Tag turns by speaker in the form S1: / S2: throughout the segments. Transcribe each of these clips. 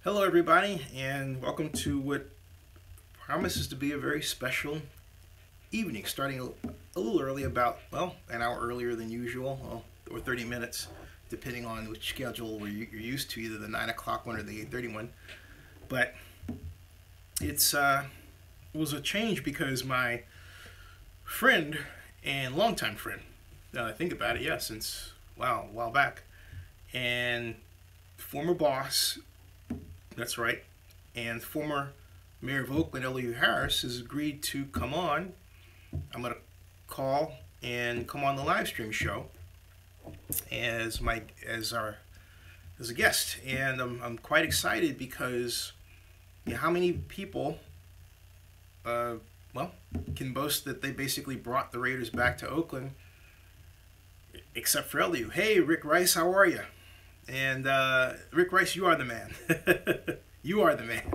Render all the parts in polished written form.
S1: Hello everybody, and welcome to what promises to be a very special evening, starting a little early, about, well, an hour earlier than usual, or 30 minutes, depending on which schedule you're used to, either the 9 o'clock one or the 8:30 one. But it was a change because my friend and longtime friend, now that I think about it, yeah, since, wow, a while back, and former boss, that's right, and former Mayor of Oakland, Elihu has agreed to come on. I'm going to call and come on the live stream show as a guest, and I'm quite excited because, you know, how many people can boast that they basically brought the Raiders back to Oakland, except for Elihu. Hey, Rick Rice, how are you? And Rick Rice, you are the man. You are the man.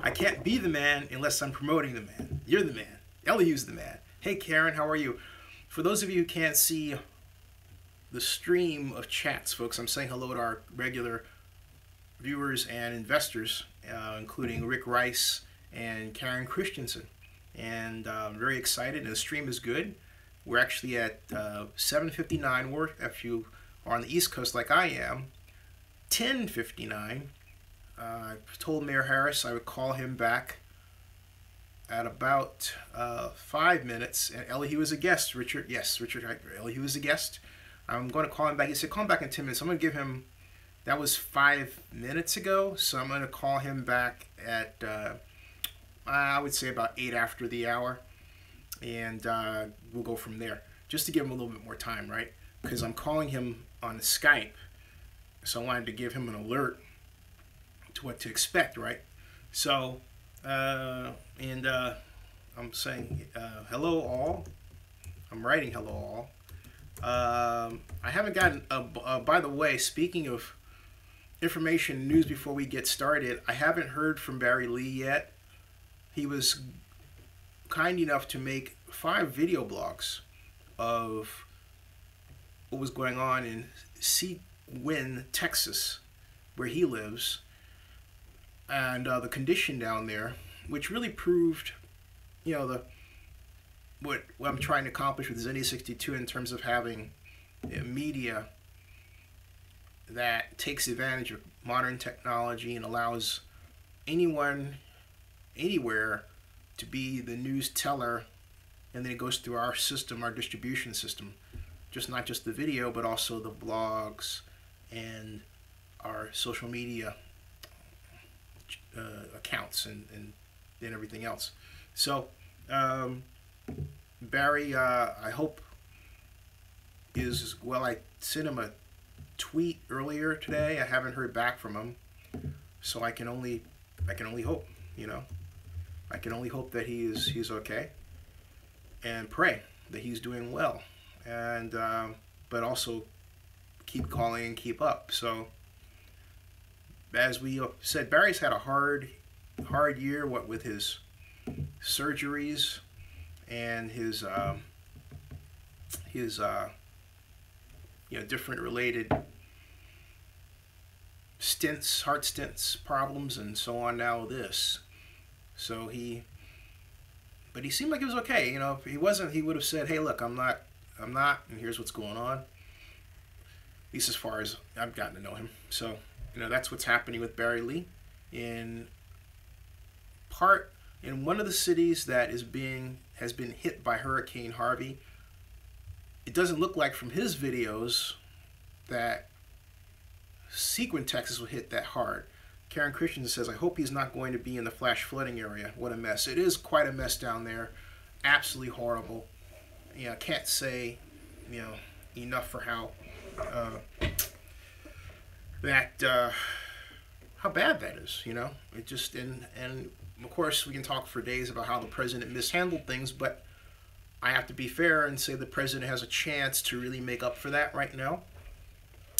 S1: I can't be the man unless I'm promoting the man. You're the man. Elihu's the man. Hey, Karen, how are you? For those of you who can't see the stream of chats, folks, I'm saying hello to our regular viewers and investors, including Rick Rice and Karen Christensen. And I'm very excited, and the stream is good. We're actually at 7:59, or if you are on the East Coast like I am, 10:59. I told Mayor Harris I would call him back at about 5 minutes. And Elihu is a guest, Richard. Yes, Richard, Elihu is a guest. I'm going to call him back. He said, call him back in 10 minutes. I'm going to give him, that was 5 minutes ago, so I'm going to call him back at, I would say about 8 after the hour. And we'll go from there, just to give him a little bit more time, right? Because I'm calling him on Skype, so I wanted to give him an alert to what to expect, right? So, I'm saying hello all. I'm writing hello all. I haven't gotten, by the way, speaking of information news before we get started, I haven't heard from Barry Lee yet. He was kind enough to make 5 video blogs of what was going on in Seguin, Texas, where he lives, and the condition down there, which really proved, you know, what I'm trying to accomplish with Zennie 62 in terms of having media that takes advantage of modern technology and allows anyone, anywhere, to be the news teller, and then it goes through our system, our distribution system. Just not just the video, but also the blogs and our social media accounts and everything else. So Barry, I hope is well. I sent him a tweet earlier today. I haven't heard back from him, so I can only hope. You know, I can only hope that he's okay, and pray that he's doing well. And but also keep calling and keep up. So as we said, Barry's had a hard year, what with his surgeries and his different related stents, heart stents problems, and so on. Now this, so but he seemed like he was okay. You know, if he wasn't, he would have said, "Hey, look, I'm not, and here's what's going on." At least as far as I've gotten to know him. So, you know, that's what's happening with Barry Lee in one of the cities that has been hit by Hurricane Harvey. It doesn't look like from his videos that Seguin, Texas will hit that hard. Karen Christensen says, I hope he's not going to be in the flash flooding area. What a mess. It is quite a mess down there. Absolutely horrible. You know, I can't say, you know, enough for how how bad that is, you know. It just, and of course we can talk for days about how the president mishandled things, but I have to be fair and say the president has a chance to really make up for that right now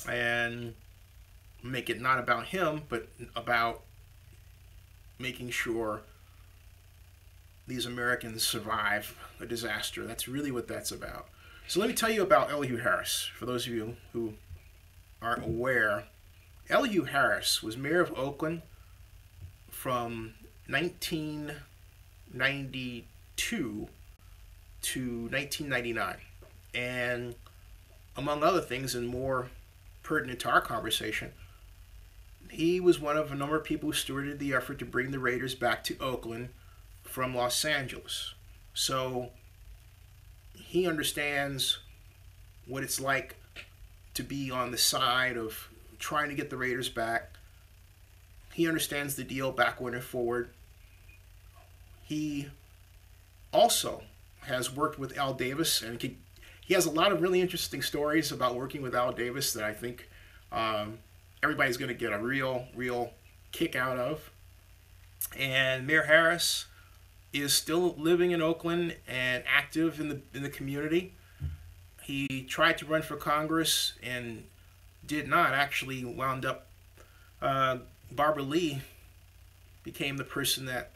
S1: and make it not about him, but about making sure these Americans survive a disaster. That's really what that's about. So let me tell you about Elihu Harris. For those of you who aren't aware, Elihu Harris was mayor of Oakland from 1992 to 1999. And among other things, and more pertinent to our conversation, he was one of a number of people who stewarded the effort to bring the Raiders back to Oakland from Los Angeles. So he understands what it's like to be on the side of trying to get the Raiders back. He understands the deal backward and forward. He also has worked with Al Davis, and he has a lot of really interesting stories about working with Al Davis that I think everybody's going to get a real kick out of. And Mayor Harris is still living in Oakland and active in the community. He tried to run for Congress and did not. Actually wound up, Barbara Lee became the person that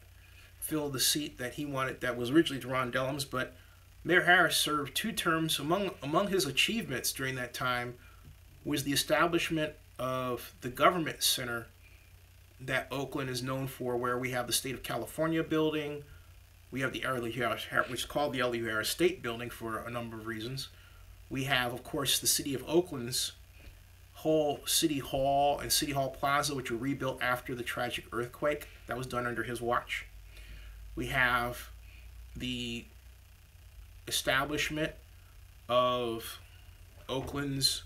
S1: filled the seat that he wanted, that was originally Deron Dellum's. But Mayor Harris served 2 terms. Among his achievements during that time was the establishment of the government center that Oakland is known for, where we have the State of California building. We have the Elihu Harris, which is called the Elihu Harris State Building for a number of reasons. We have, of course, the City of Oakland's whole City Hall and City Hall Plaza, which were rebuilt after the tragic earthquake that was done under his watch. We have the establishment of Oakland's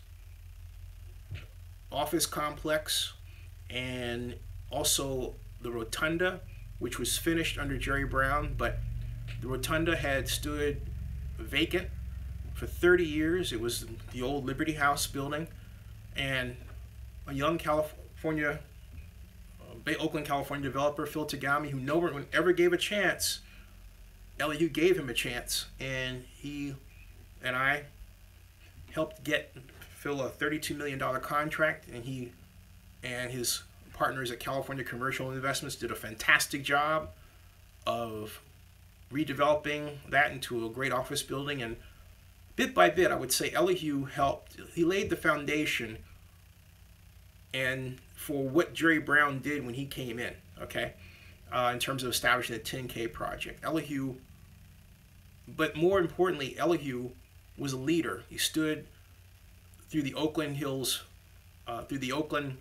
S1: office complex, and also the rotunda, which was finished under Jerry Brown, but the rotunda had stood vacant for 30 years. It was the old Liberty House building, and a young Oakland, California developer, Phil Tagami, who no one ever gave a chance, Elihu gave him a chance, and he and I helped get Phil a $32 million contract, and he and his partners at California Commercial Investments did a fantastic job of redeveloping that into a great office building. And bit by bit, I would say Elihu helped. He laid the foundation and for what Jerry Brown did when he came in, okay, in terms of establishing the 10K project. Elihu, but more importantly, Elihu was a leader. He stood through the Oakland Hills, through the Oakland,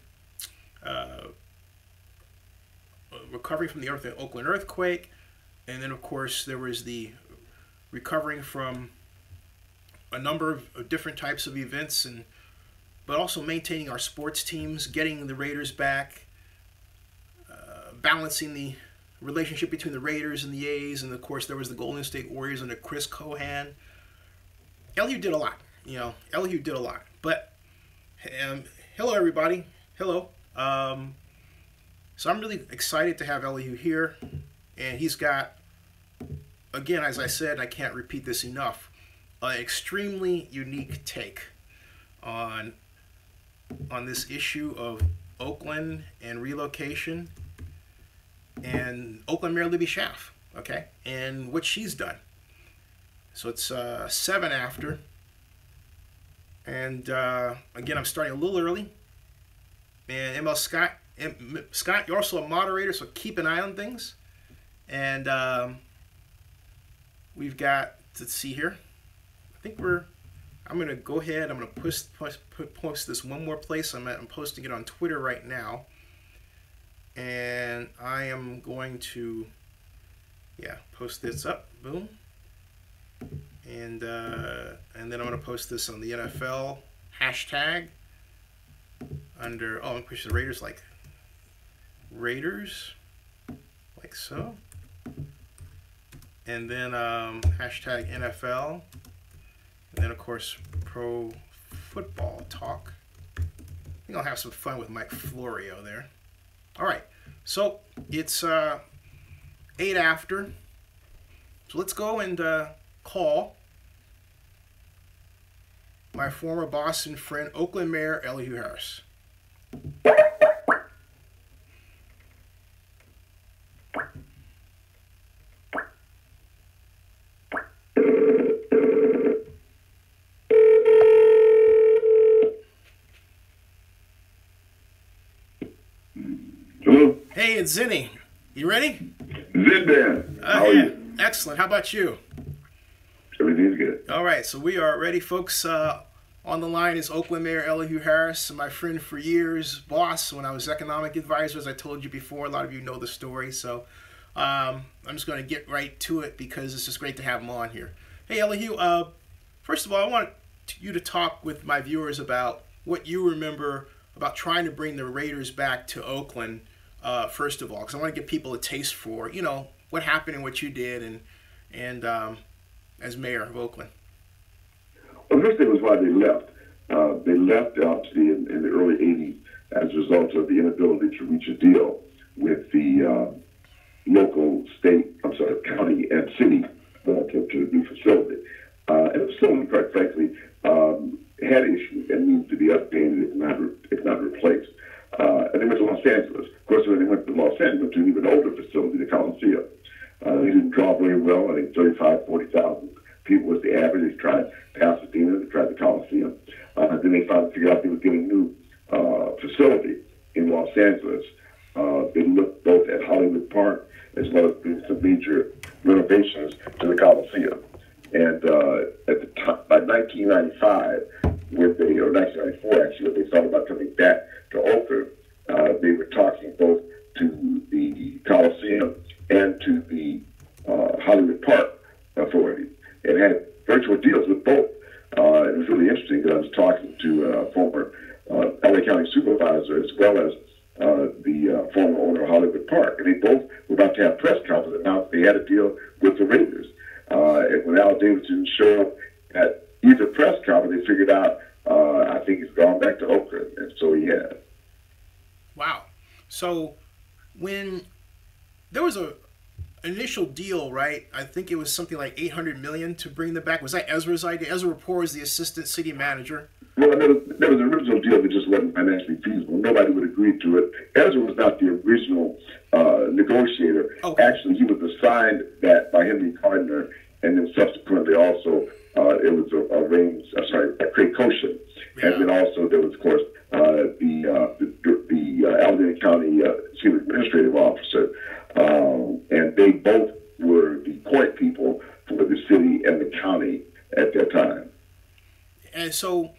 S1: recovering from the Oakland earthquake, and then of course there was the recovering from a number of different types of events, and but also maintaining our sports teams, getting the Raiders back, balancing the relationship between the Raiders and the A's, and of course there was the Golden State Warriors under Chris Cohan. Elihu did a lot, you know. Elihu did a lot. But hello everybody, hello. So I'm really excited to have Elihu here, and he's got, again, as I said, I can't repeat this enough, an extremely unique take on this issue of Oakland and relocation, and Oakland Mayor Libby Schaaf, okay, and what she's done. So it's 7 after, and again, I'm starting a little early. And ML Scott, you're also a moderator, so keep an eye on things. And we've got, let's see here. I think I'm going to go ahead. I'm going to post this one more place. I'm posting it on Twitter right now. And I am going to, post this up. Boom. And then I'm going to post this on the NFL hashtag under, I'm going to push the Raiders like so. And then hashtag NFL. And then, of course, pro football talk. I think I'll have some fun with Mike Florio there. All right. So it's 8 after. So let's go and call my former boss and friend, Oakland Mayor Elihu Harris.
S2: Hello?
S1: Hey, it's Zennie. You ready?
S2: Good, man. How are you?
S1: Excellent. How about you?
S2: Everything's good.
S1: All right, so we are ready, folks. On the line is Oakland Mayor Elihu Harris, my friend for years, boss when I was economic advisor, as I told you before. A lot of you know the story, so I'm just going to get right to it because it's just great to have him on here. Hey, Elihu, first of all, I want you to talk with my viewers about what you remember about trying to bring the Raiders back to Oakland, first of all, because I want to give people a taste for, you know, what happened and what you did and as mayor of Oakland.
S2: Well, the first thing was why they left. They left obviously in the early 80s as a result of the inability to reach a deal with the local, county and city relative to the new facility. And the facility, quite frankly, had issues and needed to be updated, if not replaced. And they went to Los Angeles. Of course, when they went to Los Angeles, to an even older facility, the Coliseum. They didn't draw very well. I think 35,000, 40,000 people was the average. They tried Pasadena, they tried the Coliseum. Then they finally figured out they were getting a new facility in Los Angeles. They looked both at Hollywood Park as well as doing some major renovations to the Coliseum. And at the time, by 1995, or 1994 actually, when they thought about coming back to Oakland, they were talking both to the Coliseum and to the Hollywood Park Authority, and had virtual deals with both. It was really interesting because I was talking to a former LA County supervisor as well as the former owner of Hollywood Park, and they both were about to have press conference and announced they had a deal with the Raiders. And when Al Davis didn't show up at either press conference, they figured out, I think he's gone back to Oakland, and so he has.
S1: Wow. So when there was an initial deal, right? I think it was something like $800 million to bring them back. Was that Ezra's idea? Ezra Rapport was the assistant city manager.
S2: Well, there was an original deal that just wasn't financially feasible. Nobody would agree to it. Ezra was not the original negotiator.
S1: Okay.
S2: Actually, he was assigned that by Henry Gardner, and then subsequently also it was Craig Koshin. Yeah. And then also there was, of course, the Alameda County Chief Administrative Officer, and they both were the point people for the city and the county at that time.
S1: And so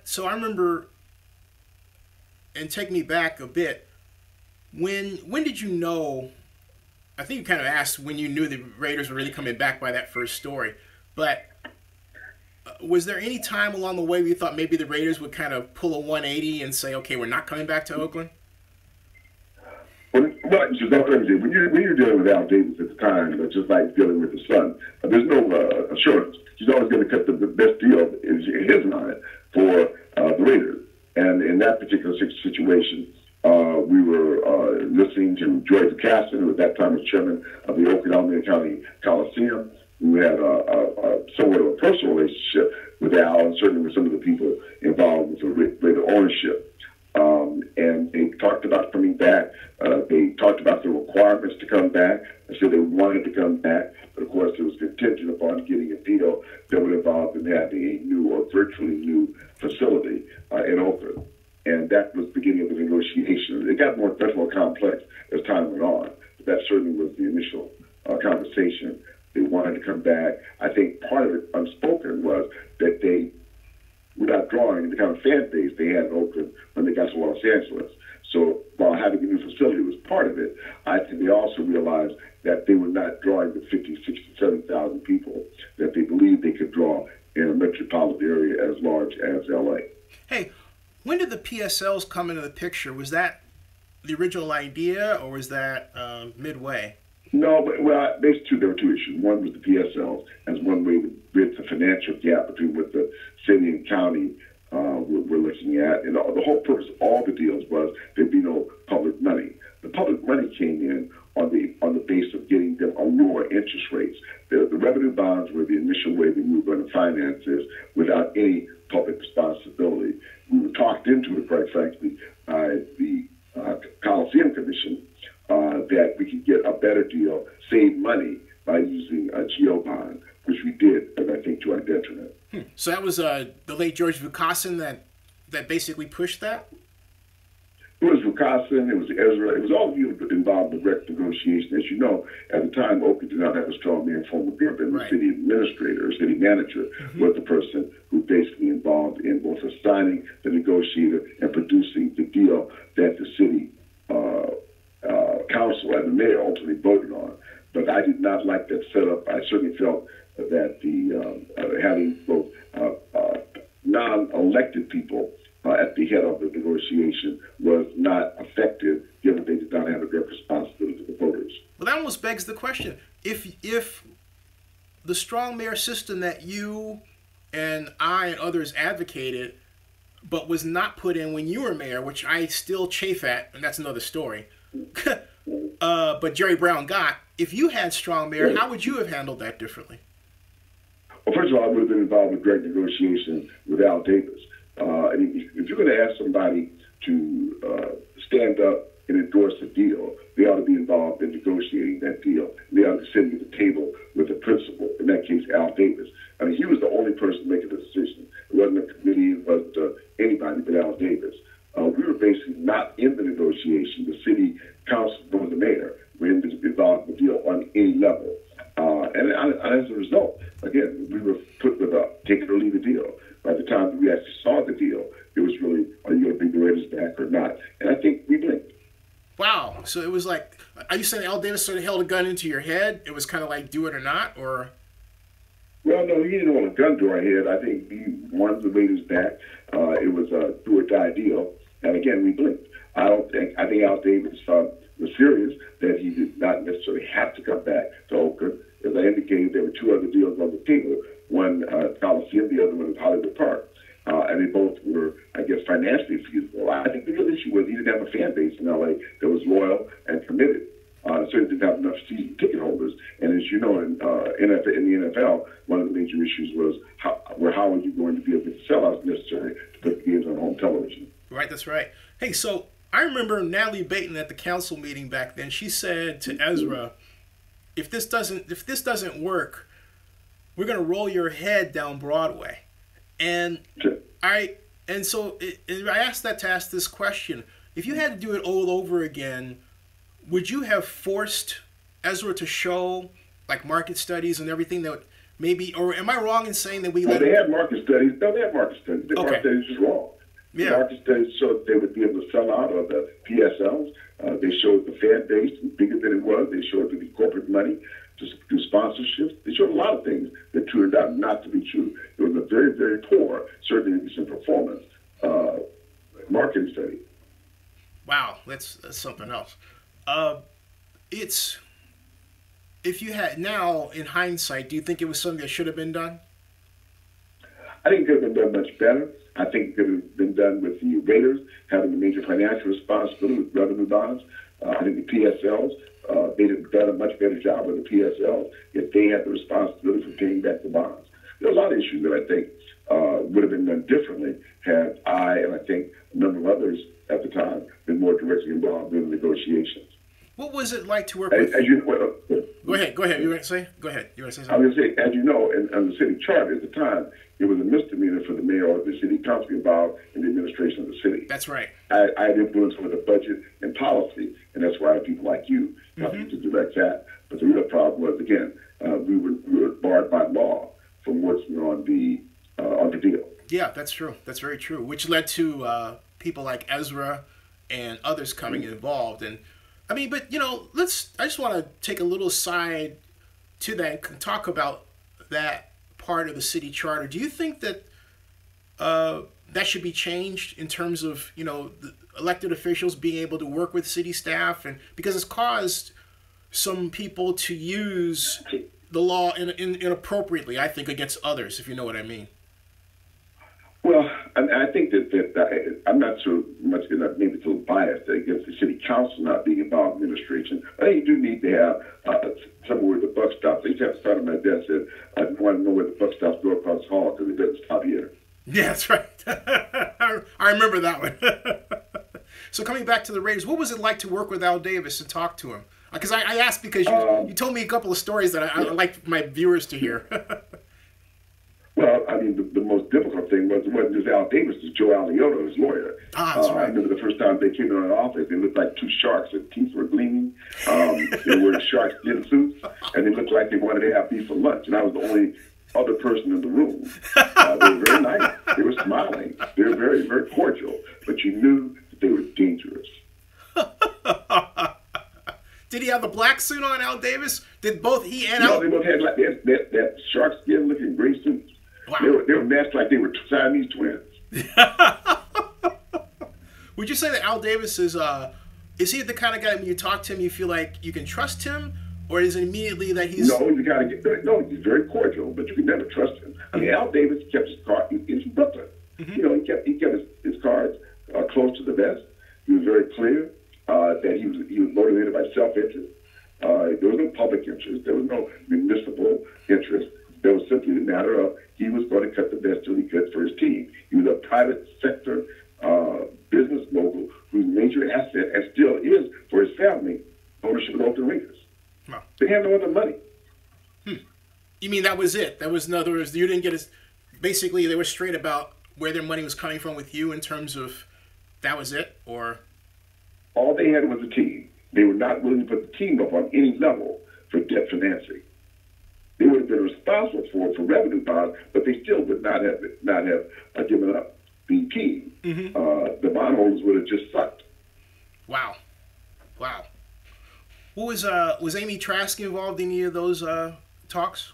S1: so I remember, and take me back a bit, when did you know, I think you kind of asked when you knew the Raiders were really coming back by that first story, but was there any time along the way where you thought maybe the Raiders would kind of pull a 180 and say, okay, we're not coming back to Oakland?
S2: Well, when you're dealing with Al Davis at the time, just like dealing with the Sun, there's no assurance. He's always going to cut the best deal in his mind for the Raiders. And in that particular situation, we were listening to George Caston, who at that time was chairman of the Oakland County Coliseum. We had somewhat of a personal relationship with Al, and certainly with some of the people involved with the Raider ownership. And they talked about coming back. They talked about the requirements to come back. They said they wanted to come back, but of course it was contingent upon getting a deal that would involve them having a new or virtually new facility in Oakland. And that was the beginning of the negotiations. It got much more complex as time went on, but that certainly was the initial conversation. They wanted to come back. I think part of it, unspoken, was that they were not drawing the kind of fan base they had in Oakland when they got to Los Angeles. So while having a new facility was part of it, I think they also realized that they were not drawing the 50, 60, 70,000 people that they believed they could draw in a metropolitan area as large as L.A.
S1: Hey, when did the PSLs come into the picture? Was that the original idea, or was that midway?
S2: No, but there were two issues. One was the PSLs as one way to bridge the financial gap between what the city and county were looking at. And the whole purpose of all the deals was there'd be no public money. The public money came in on the base of getting them a lower interest rates. The revenue bonds were the initial way that we were going to finance this without any public responsibility. We were talked into it, quite frankly, by the Coliseum Commission, that we could get a better deal, save money by using a GO bond, which we did, and I think to our detriment.
S1: So that was the late George Vukasin that basically pushed that?
S2: It was Rukasin, it was Ezra, it was all of you involved in direct negotiation. As you know, at the time, Oakland did not have a strong mayor form of government. The city administrator or city manager was the person who basically involved in both assigning the negotiator and producing the deal that the city council and the mayor ultimately voted on. But I did not like that setup. I certainly felt that the having both non-elected people at the head of the negotiation was not effective, given they did not have a direct responsibility to the voters.
S1: Well, that almost begs the question: if the strong mayor system that you and I and others advocated, but was not put in when you were mayor, which I still chafe at, and that's another story. But Jerry Brown got. If you had strong mayor, how would you have handled that differently?
S2: Well, first of all, I would have been involved with direct negotiation with Al Davis. And if you're going to ask somebody to stand up and endorse a deal, they ought to be involved in negotiating that deal. They ought to be sitting at the table with the principal, in that case, Al Davis. I mean, he was the only person making the decision. It wasn't a committee, it wasn't anybody but Al Davis. We were basically not in the negotiation. The city council nor the mayor were involved in the deal on any level. And as a result, again, we were put with a take it or leave the deal. By the time we actually saw the deal, it was really, are you going to bring the Raiders back or not? And I think we blinked.
S1: Wow. So it was like, are you saying Al Davis sort of held a gun into your head? It was kind of like do it or not, or?
S2: Well, no, he didn't hold a gun to our head. I think he wanted the Raiders back. It was a do or die deal. And again, we blinked. I think Al Davis was serious that he did not necessarily have to come back to Oakland. As I indicated, there were two other deals on the table. One Coliseum, the other one was Hollywood Park. And they both were, I guess, financially feasible. I think the real issue was he didn't have a fan base in L.A. that was loyal and committed. Certainly didn't have enough season ticket holders. And as you know, in the NFL, one of the major issues was how are you going to be able to get the sellouts necessary to put the games on home television.
S1: Right, that's right. Hey, so I remember Natalie Baton at the council meeting back then. She said to Ezra, if this doesn't work, we're going to roll your head down Broadway. And I asked that to ask this question. If you had to do it all over again, would you have forced Ezra to show like market studies and everything that maybe, or am I wrong in saying that we let
S2: they had market studies. No, they had market studies. The market studies was wrong.
S1: Yeah.
S2: The market studies showed they would be able to sell out of the PSLs. They showed the fan base bigger than it was. They showed the corporate money to do sponsorships. They showed a lot of things that turned out not to be true. It was a very, very poor, certainly in performance, marketing study.
S1: Wow, that's something else. If you had now, in hindsight, do you think it was something that should have been done?
S2: I think it could have been done much better. I think it could have been done with the Raiders having a major financial responsibility with revenue bonds. I think the PSLs, they'd have done a much better job with the PSLs if they had the responsibility for paying back the bonds. There are a lot of issues that I think would have been done differently had I, and I think a number of others at the time, been more directly involved in the negotiations.
S1: What was it like to work with?
S2: As you,
S1: Go ahead. You want to say? Go ahead. You want to say
S2: I
S1: something?
S2: was going to say, as you know, in the city charter at the time, it was a misdemeanor for the mayor or the city council to be involved in the administration of the city.
S1: That's right.
S2: I had influence over the budget and policy, and that's why people like you helped to direct that. But the real problem was, again, we were barred by law from working on the deal.
S1: Yeah, that's true. That's very true. Which led to people like Ezra and others coming involved. And I mean, but I just want to take a little side to that and talk about that part of the city charter. Do you think that that should be changed in terms of the elected officials being able to work with city staff, and because it's caused some people to use the law inappropriately, I think, against others, if you know what I mean?
S2: Well, I think that I'm not so much, maybe a little biased against the city council not being involved in administration. I think you do need to have somewhere where the buck stops. I used to have to start on my desk and I want to know where the buck stops go across the hall because it doesn't stop here.
S1: Yeah, that's right. I remember that one. So coming back to the Raiders, what was it like to work with Al Davis and talk to him? Because I asked because you told me a couple of stories that I'd like my viewers to hear.
S2: Well, I mean, the most difficult thing was wasn't just Al Davis, it was Joe Alioto, his lawyer.
S1: That's right.
S2: I remember the first time they came in the office, they looked like two sharks. Their teeth were gleaming. They were shark skin suits, and they looked like they wanted to have beef for lunch. And I was the only other person in the room. They were very nice. They were smiling. They were very, very cordial. But you knew that they were dangerous.
S1: Did he have the black suit on, Al Davis? Did both he and
S2: No,
S1: Al?
S2: they both had like that shark skin looking gray suits.
S1: Wow.
S2: They were matched like they were Siamese twins.
S1: Would you say that Al Davis is he the kind of guy when you talk to him you feel like you can trust him, or is it immediately that he's?
S2: No, you gotta get no. He's very cordial, but you can never trust him. I mean, Al Davis kept his card in Brooklyn.
S1: Mm-hmm.
S2: You know, he kept his cards close to the vest. He was very clear that he was motivated by self-interest. There was no public interest. There was no municipal interest. There was simply the matter of he was going to cut the best till he could for his team. He was a private sector business mogul whose major asset, and still is for his family, ownership of Oakland Raiders.
S1: Wow.
S2: They had no other money.
S1: You mean that was it? That was, in other words, you didn't get as basically they were straight about where their money was coming from with you in terms of that was it, or
S2: All they had was a team. They were not willing to put the team up on any level for debt financing. They would have been responsible for revenue bonds, but they still would not have given up the team.
S1: Mm-hmm.
S2: The bondholders would have just sucked.
S1: Wow. What was Amy Trask involved in any of those talks?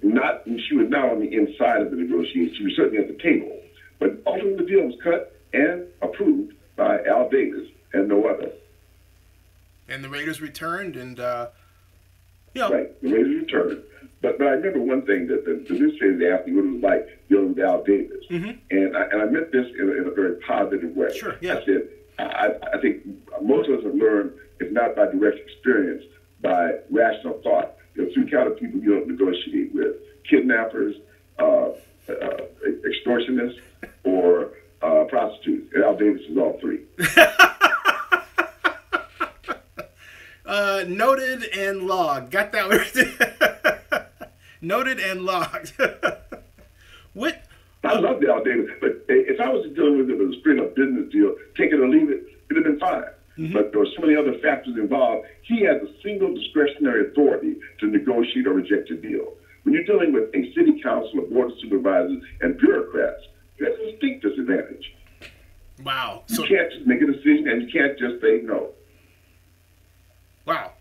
S2: Not, she was not on the inside of the negotiation. She was certainly at the table. But ultimately, the deal was cut and approved by Al Davis and no other.
S1: And the Raiders returned, and
S2: Right, the Raiders returned. But I remember one thing that the newspapers asked me what it was like dealing with Al Davis.
S1: Mm-hmm.
S2: And I meant this in a very positive way.
S1: Sure, yeah.
S2: I said, I think most of us have learned, if not by direct experience, by rational thought. There are three kind of people you don't negotiate with: kidnappers, extortionists, or prostitutes. And Al Davis is all three.
S1: Noted and logged. Got that word. Noted and logged. What?
S2: I love Al Davis, but if I was dealing with it as a straight up business deal, take it or leave it, it'd have been fine. Mm-hmm. But there were so many other factors involved. He has a single discretionary authority to negotiate or reject a deal. When you're dealing with a city council, a board of supervisors, and bureaucrats, you have a distinct disadvantage.
S1: Wow.
S2: You can't just make a decision, and you can't just say no.
S1: Wow.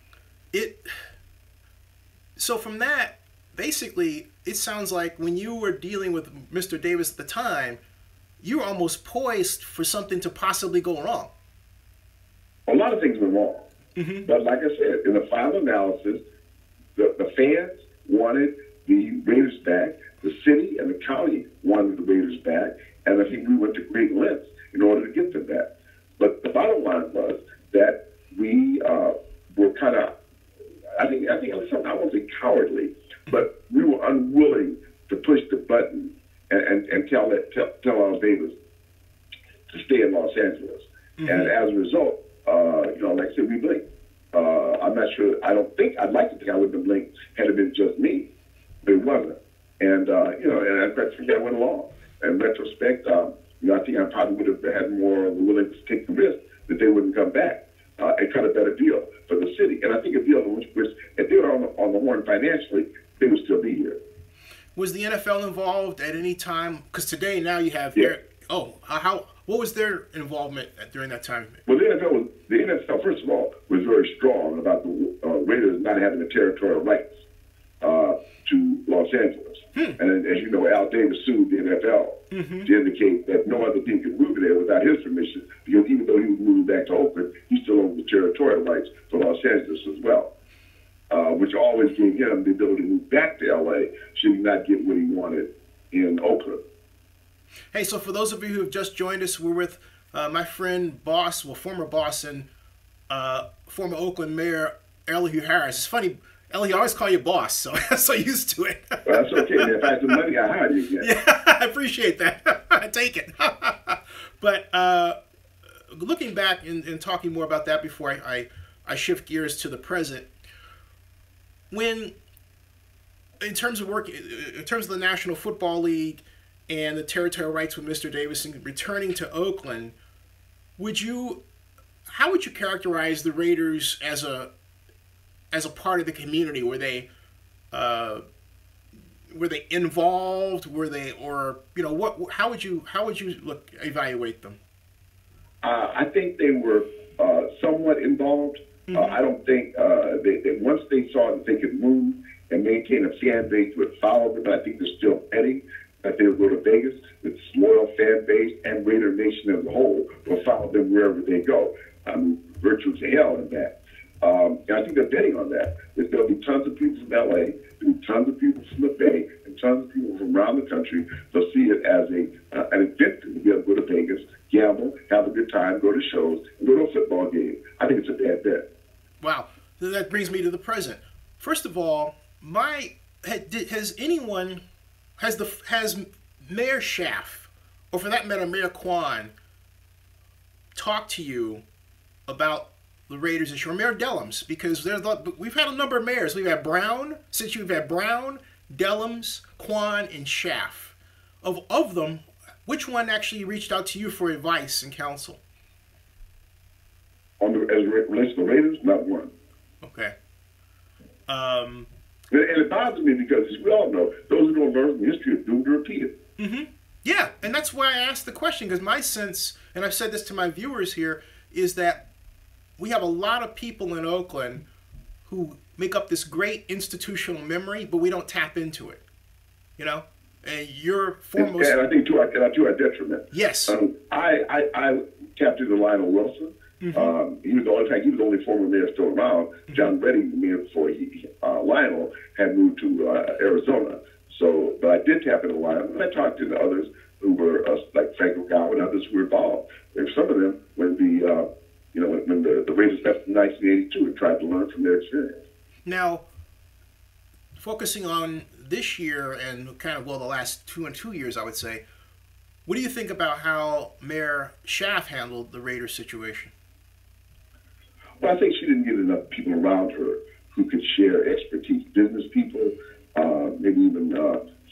S1: So from that, basically, it sounds like when you were dealing with Mr. Davis at the time, you were almost poised for something to possibly go wrong.
S2: A lot of things went wrong. Mm-hmm. But like I said, in the final analysis, the fans wanted the Raiders back, the city and the county wanted the Raiders back, and I think we went to great lengths in order to get them back. But the bottom line was that we were kind of, I think I won't say cowardly, but we were unwilling to push the button and tell Al Davis to stay in Los Angeles. Mm-hmm. And as a result, like I said, we blinked. I'm not sure. I'd like to think I would have blinked had it been just me, but it wasn't. And and I think that went along. In retrospect, I think I probably would have had more willing to take the risk that they wouldn't come back and cut a better deal for the city. And I think a deal which if they were on the horn financially, they would still be here.
S1: Was the NFL involved at any time? Because today now you have what was their involvement during that time?
S2: Well, the NFL first of all was very strong about the Raiders not having the territorial rights to Los Angeles. And as you know, Al Davis sued the NFL to indicate that no other team could move there without his permission, because even though he was moving back to Oakland, he still owned the territorial rights for Los Angeles as well, which always gave him the ability to move back to L.A. should he not get what he wanted in Oakland.
S1: Hey, so for those of you who have just joined us, we're with my friend, former boss and former Oakland Mayor Elihu Harris. It's funny, Elihu, I always call you boss, so I'm so used to it.
S2: Well, that's okay. If I had some money, I hire you again.
S1: Yeah, I appreciate that. I take it. But looking back and talking more about that before I shift gears to the present, when in terms of the National Football League, and the territorial rights with Mr. Davidson returning to Oakland, how would you characterize the Raiders as a part of the community? Were they involved? Were they, or what? How would you evaluate them?
S2: I think they were somewhat involved. I don't think they once they saw that they could move and maintain a fan base would follow them. I think they're still betting that they would go to Vegas. Its loyal fan base and Raider Nation as a whole will follow them wherever they go. Virtues to hell in that. And I think they're betting on that. There'll be tons of people from LA, there'll be tons of people from the Bay, and tons of people from around the country. They'll see it as an event to be able to go to Vegas, gamble, have a good time, go to shows, and go to a football game. I think it's a bad bet.
S1: Wow. That brings me to the present. First of all, has Mayor Schaaf, or for that matter, Mayor Kwan, talked to you about the Raiders issue, or Mayor Dellums? Because we've had a number of mayors. We've had Brown, Dellums, Kwan, and Schaaf. Of them, which one actually reached out to you for advice and counsel?
S2: As it relates to the Raiders, not one.
S1: Okay.
S2: And it bothers me because, as we all know, those who don't learn from history are doomed to repeat it.
S1: Mm-hmm. Yeah, and that's why I asked the question, because my sense, and I've said this to my viewers here, is that we have a lot of people in Oakland who make up this great institutional memory, but we don't tap into it. And you're foremost.
S2: And I think to our detriment.
S1: Yes.
S2: I tapped into Lionel Wilson. Mm-hmm. He was the only former mayor still around. Mm-hmm. John Redding, the mayor before Lionel, had moved to Arizona. So, but I did tap into Lionel, and I talked to the others who were like Frank O'Gowan and others who were involved. And some of them, when the Raiders left in 1982, and tried to learn from their experience.
S1: Now, focusing on this year and kind of the last 2 years, I would say, what do you think about how Mayor Schaaf handled the Raiders situation?
S2: Well, I think she didn't get enough people around her who could share expertise, business people, maybe even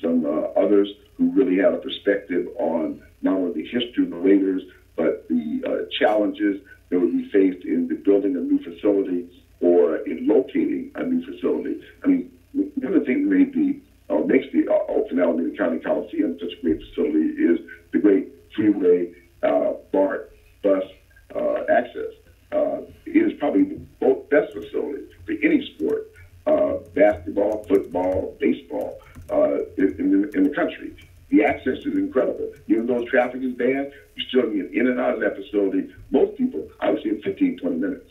S2: some others who really had a perspective on not only the history of the Raiders, but the challenges that would be faced in the building a new facility or in locating a new facility. I mean, one of the things that makes the Oakland Alameda County Coliseum such a great facility is the great freeway, BART, bus access. It is probably the best facility for any sport, basketball, football, baseball, in the country. The access is incredible. Even though traffic is bad, you still get in and out of that facility. Most people, I would say, in 15, 20 minutes.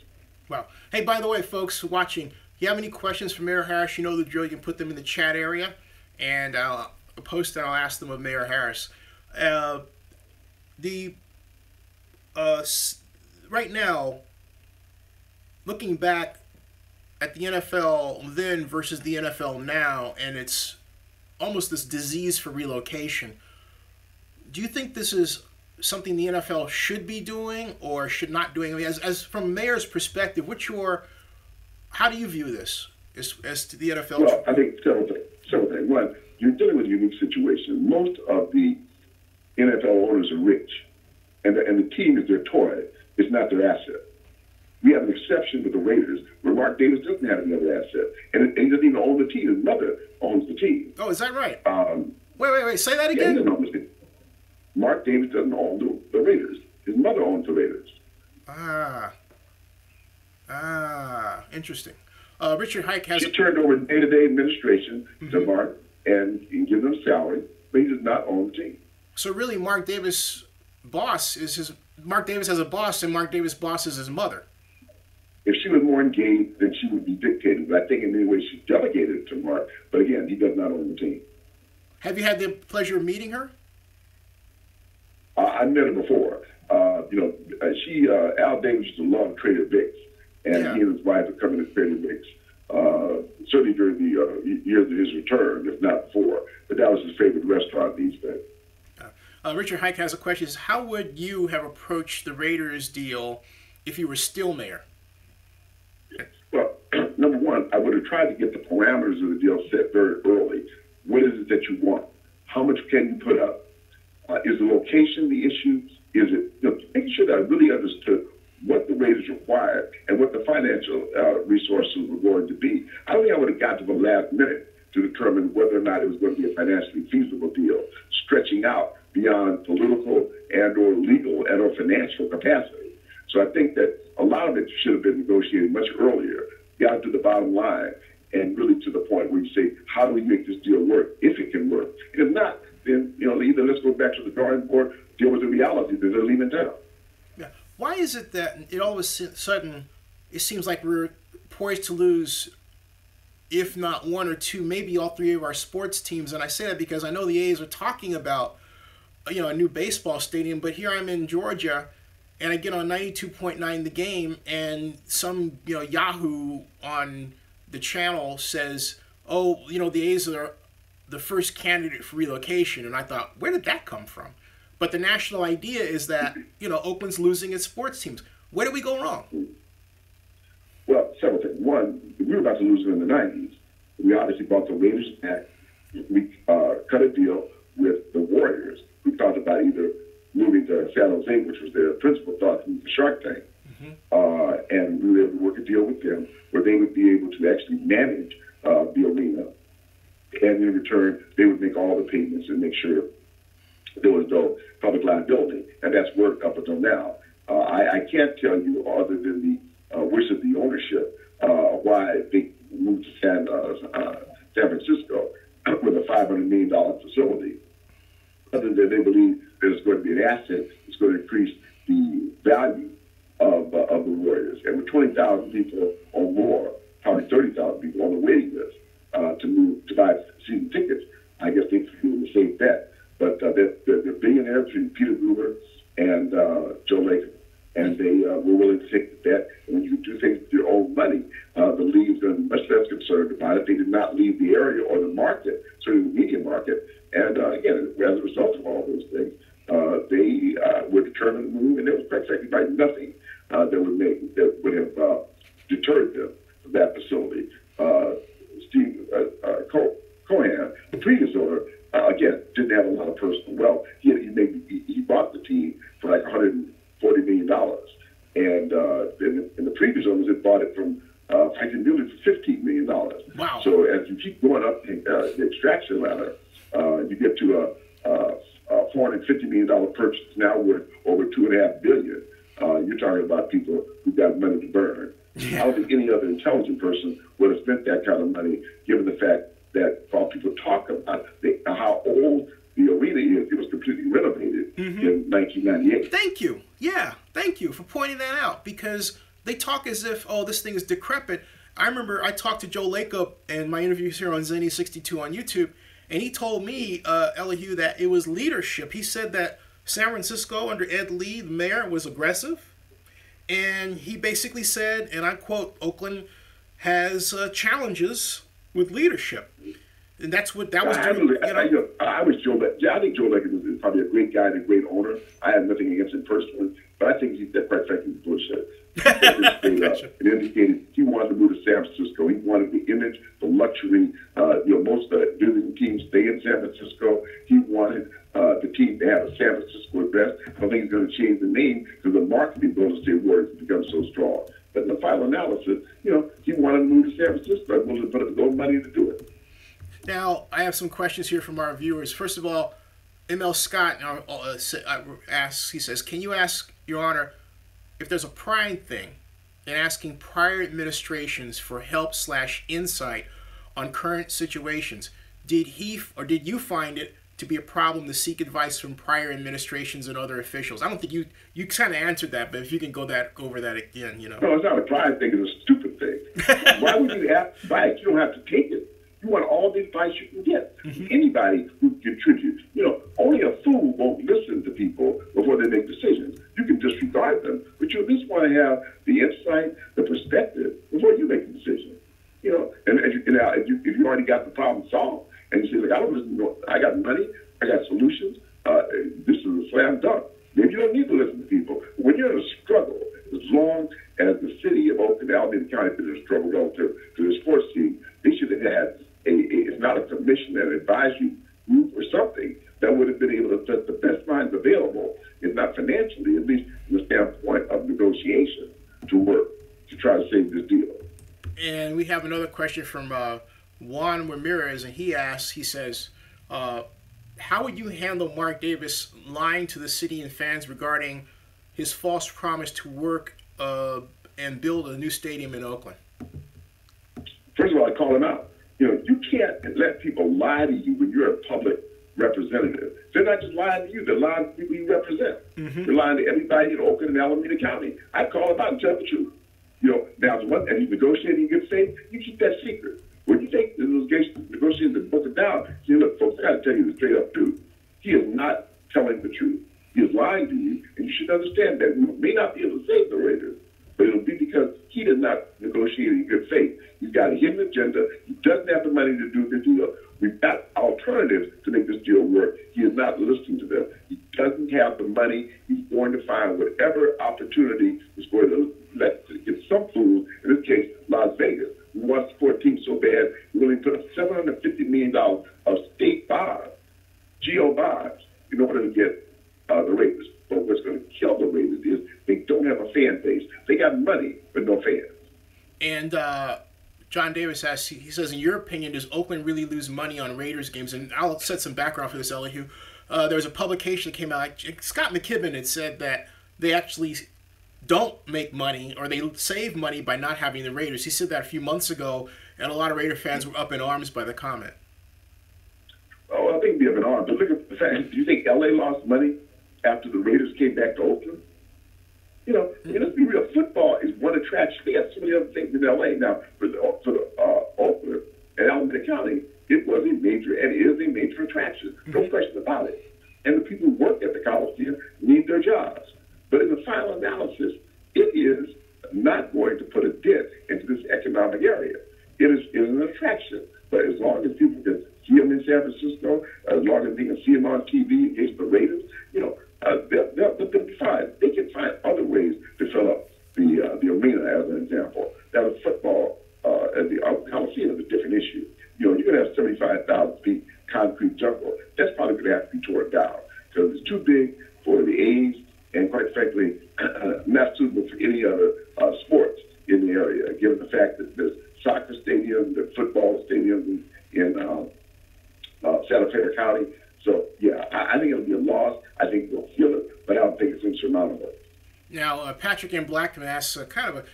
S1: Wow. Hey, by the way, folks watching, if you have any questions for Mayor Harris, you know the drill. You can put them in the chat area, and I'll post and I'll ask them of Mayor Harris. Right now, looking back at the NFL then versus the NFL now, and it's almost this disease for relocation. Do you think this is something the NFL should be doing or should not doing? I mean, as from Mayor's perspective, how do you view this as to the NFL?
S2: Well, I think several things. One, you're dealing with a unique situation. Most of the NFL owners are rich, and the team is their toy. It's not their asset. We have an exception with the Raiders, where Mark Davis doesn't have any other asset, and he doesn't even own the team. His mother owns the team.
S1: Oh, is that right? Wait. Say that again.
S2: Yeah, Mark Davis doesn't own the Raiders. His mother owns the Raiders.
S1: Interesting. Richard Hike has.
S2: She turned over day-to-day administration to Mark and give them salary, but he does not own the team.
S1: So really, Mark Davis' boss is Mark Davis has a boss, and Mark Davis' boss is his mother.
S2: If she was more engaged, then she would be dictating. But I think in many ways she delegated it to Mark. But again, he does not own the team.
S1: Have you had the pleasure of meeting her?
S2: I met her before. Al Davis used to love Trader Vic's, and he and his wife would come into Trader Vic's. Certainly during the years of his return, if not before. But that was his favorite restaurant these days.
S1: Richard Hike has a question. How would you have approached the Raiders deal if you were still mayor?
S2: Well, number one, I would have tried to get the parameters of the deal set very early. What is it that you want? How much can you put up? Is the location the issue? Is it, making sure that I really understood what the Raiders required and what the financial resources were going to be. I don't think I would have got to the last minute to determine whether or not it was going to be a financially feasible deal, stretching out beyond political and or legal and or financial capacity. So I think that a lot of it should have been negotiated much earlier, got to the bottom line, and really to the point where you say, how do we make this deal work, if it can work? And if not, then either let's go back to the drawing board, deal with the reality that they're leaving town.
S1: Yeah. Why is it that it all of a sudden it seems like we're poised to lose, if not one or two, maybe all three of our sports teams? And I say that because I know the A's are talking about a new baseball stadium, but here I'm in Georgia, and I get on 92.9 The Game, and some Yahoo on the channel says, oh, the A's are the first candidate for relocation. And I thought, where did that come from? But the national idea is that, Oakland's losing its sports teams. Where did we go wrong?
S2: Well, several things. One, we were about to lose them in the 90s. We obviously brought the Raiders back. We cut a deal with the Warriors. We thought about either moving to San Jose, which was their principal thought, to move to Shark Tank. And we were able to work a deal with them where they would be able to actually manage the arena. And in return, they would make all the payments and make sure there was no public liability. And that's worked up until now. I can't tell you, other than the wish of the ownership, why they moved to San Francisco with a $500 million facility, other than they believe that it's going to be an asset, it's going to increase the value of the Warriors. And with 20,000 people or more, probably 30,000 people on the waiting list to buy season tickets, I guess they feel the safe bet. But they're billionaires between Peter Gruber and Joe Lacob, and they were willing to take the bet. And when you do things with your own money, the league's going to be much less concerned about it. They did not leave the area or the market, certainly the media market. And again, as a result of all those things, they were determined to move, and there was practically nothing that would have deterred them from that facility. Steve Cohen, the previous owner, again, didn't have a lot of personal wealth. He bought the team for like $140 million, and the previous owners had bought it from Franklin Mueller for $15 million.
S1: Wow! So
S2: as you keep going up the extraction ladder, you get to a $450 million purchase now worth over $2.5 billion. You're talking about people who got money to burn. Yeah. I don't think any other intelligent person would have spent that kind of money, given the fact that while people talk about how old the arena is, it was completely renovated in 1998.
S1: Thank you. Yeah, thank you for pointing that out, because they talk as if, oh, this thing is decrepit. I remember I talked to Joe Lacob in my interviews here on Zennie 62 on YouTube, and he told me, Elihu, that it was leadership. He said that San Francisco under Ed Lee, the mayor, was aggressive. And he basically said, and I quote, Oakland has challenges with leadership. And that's what that was doing.
S2: I think Joe Lacob is probably a great guy and a great owner. I have nothing against him personally, but I think he's quite frankly bullshit. It indicated he wanted to move to San Francisco. He wanted the image, the luxury. Most visiting teams stay in San Francisco. He wanted the team to have a San Francisco address. I think he's going to change the name because the marketing Golden State Warriors has become so strong. But in the final analysis, he wanted to move to San Francisco. I'm willing to put up his own money to do it.
S1: Now, I have some questions here from our viewers. First of all, ML Scott asks, he says, can you ask, Your Honor, if there's a prime thing in asking prior administrations for help/insight on current situations? Did you find it to be a problem to seek advice from prior administrations and other officials? I don't think you kind of answered that, but if you can go over that again,
S2: No, it's not a prime thing. It's a stupid thing. Why would you have advice? You don't have to take it. You want all the advice you can get. Anybody who contributes. Only a fool won't listen to people before they make decisions. You can disregard them, but you at least want to have the insight, the perspective before you make a decision. And if you already got the problem solved, and you say, look, I don't listen to, I got money, I got solutions. This is a slam dunk. Maybe you don't need to listen to people. When you're in a struggle, as long as the city of Oakland, Alameda County, has been in a struggle relative to the sports team, they should have had it's not a commission, an advisory group or something that would have been able to set the best minds available, if not financially, at least from the standpoint of negotiation, to work to try to save this deal.
S1: And we have another question from Juan Ramirez, and he says, how would you handle Mark Davis lying to the city and fans regarding his false promise to work and build a new stadium in Oakland?
S2: First of all, I call him out. You can't let people lie to you when you're a public representative. They're not just lying to you, they're lying to people you represent. They're lying to everybody in Oakland and Alameda County. I call him out and tell the truth. Now, and he's negotiating in good faith, you keep that secret. When you take the negotiations and broke it down, look, folks, I got to tell you the straight up truth. He is not telling the truth. He is lying to you, and you should understand that we may not be able to save the Raiders, but it'll be because he did not negotiate in good faith. He's got a hidden agenda. He doesn't have the money to do the deal. We've got alternatives to make this deal work. He is not listening to them. He doesn't have the money. He's going to find whatever opportunity is going to get some fools, in this case, Las Vegas, who wants to support a team so bad, willing to put up $750 million of state bonds, GO bonds, in order to get the Raiders. But what's going to kill the Raiders is they don't have a fan base. They got money, but no fans.
S1: And John Davis asks, he says, in your opinion, does Oakland really lose money on Raiders games? And I'll set some background for this, Elihu. There was a publication that came out, Scott McKibben had said that they actually don't make money, or they save money by not having the Raiders. He said that a few months ago, and a lot of Raider fans were up in arms by the comment.
S2: Oh, I think they're up in arms. But look at the fact, do you think L.A. lost money after the Raiders came back to Oakland? Let's be real. Football is one attraction. They have so many other things in L.A. Now, for the Oakland and Alameda County, it was a major, and is a major attraction. No question about it. And the people who work at the Coliseum need their jobs. But in the final analysis, it is not going to put a dent into this economic area. It is an attraction. But as long as people can see them in San Francisco, as long as they can see them on TV against the Raiders, they'll be fine. They can find other ways to fill up the arena, as an example. Now, the football at the Coliseum is a different issue. You're going to have 75,000 feet concrete jungle. That's probably going to have to be torn down because it's too big for the A's, and quite frankly, not suitable for any other sports in the area, given the fact that there's soccer stadiums, there's football stadiums in Santa Fe County. So, yeah, I think it'll be a loss. I think they'll feel it, but I don't think it's insurmountable.
S1: Now, Patrick M. Blackman asks,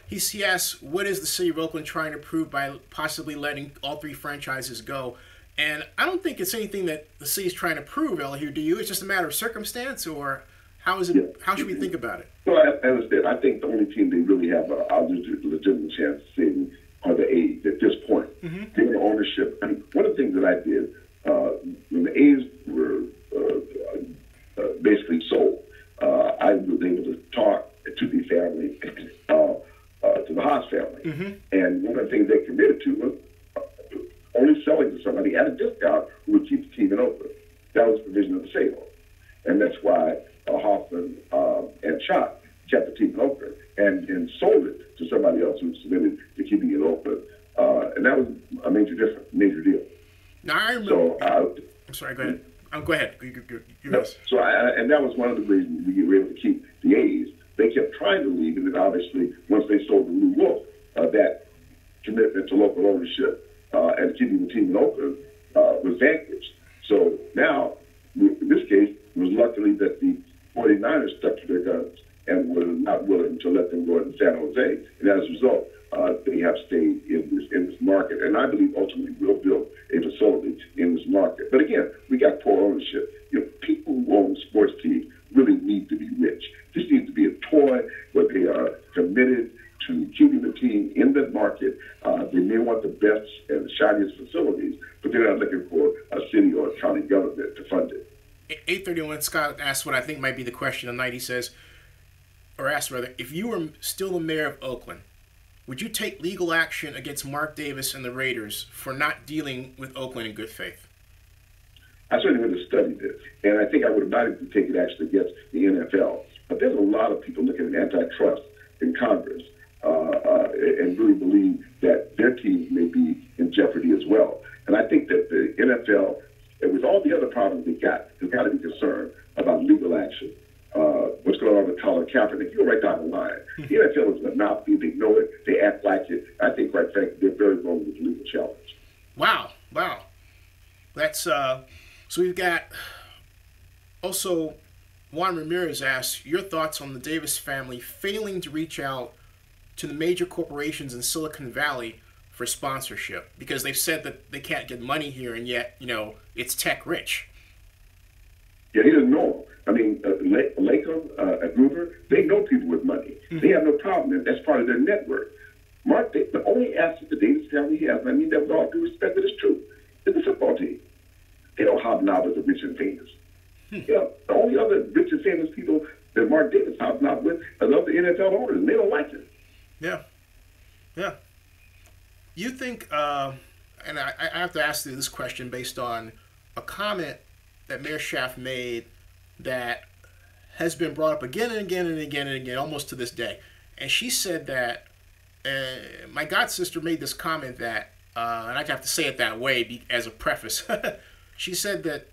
S1: he asks, what is the city of Oakland trying to prove by possibly letting all three franchises go? And I don't think it's anything that the city's trying to prove, Elihu, do you? It's just a matter of circumstance, or how is it? Yeah. How should we think about it?
S2: Well, I understand. I think the only team they really have a legitimate chance of saving are the A's at this point. Given the ownership, one of the things that I did when the A's were basically sold, I was able to talk to the family, to the Haas family, and one of the things they committed to was only selling to somebody at a discount who would keep the team in Oakland. That was the provision of the sale, and that's why Hoffman and Schaaf kept the team in Oakland and sold it to somebody else who submitted to keeping it in Oakland, and that was a major deal.
S1: Now I remember. So, I'm sorry. Go ahead. Go ahead.
S2: And that was one of the reasons we were able to keep the A's. They kept trying to leave, and then obviously once they sold the Blue Wolf, that commitment to local ownership and keeping the team in Oakland was vanquished. So now, in this case, it was luckily that the 49ers stuck to their guns and were not willing to let them go in San Jose. And as a result, they have stayed in this market. And I believe ultimately we'll build a facility in this market. But again, we got poor ownership. People who own sports teams really need to be rich. This needs to be a toy where they are committed to keeping the team in that market. They may want the best and the shiniest facilities, but they're not looking for a city or a county government to fund it.
S1: 831 Scott asked what I think might be the question of the night. He says, or asked rather, if you were still the mayor of Oakland, would you take legal action against Mark Davis and the Raiders for not dealing with Oakland in good faith?
S2: I certainly would have studied it, and I think I would have not even taken action against the NFL. But there's a lot of people looking at antitrust in Congress and really believe that their teams may be in jeopardy as well. And I think that the NFL And with all the other problems they've got to be concerned about legal action. What's going on with Colin Kaepernick? You go right down the line. The NFL is a monopoly. They know it. They act like it. I think, quite frankly, they're very wrong with the legal challenge.
S1: Wow. That's so we've got also Juan Ramirez asks your thoughts on the Davis family failing to reach out to the major corporations in Silicon Valley for sponsorship because they've said that they can't get money here, and yet it's tech rich.
S2: Yeah, he doesn't know. I mean, Latham, Gruber, they know people with money. Mm-hmm. They have no problem, and that's part of their network. Mark, the only asset the Davis family has, and I mean that with all due respect, but it's true, is the football team. They don't hobnob with the rich and famous. The only other rich and famous people that Mark Davis hobnob with are the other NFL owners, and they don't like it.
S1: Yeah. You think, and I have to ask you this question based on a comment that Mayor Schaaf made that has been brought up again and again and again and again, almost to this day. And she said that, my god sister made this comment that, and I have to say it that way as a preface. She said that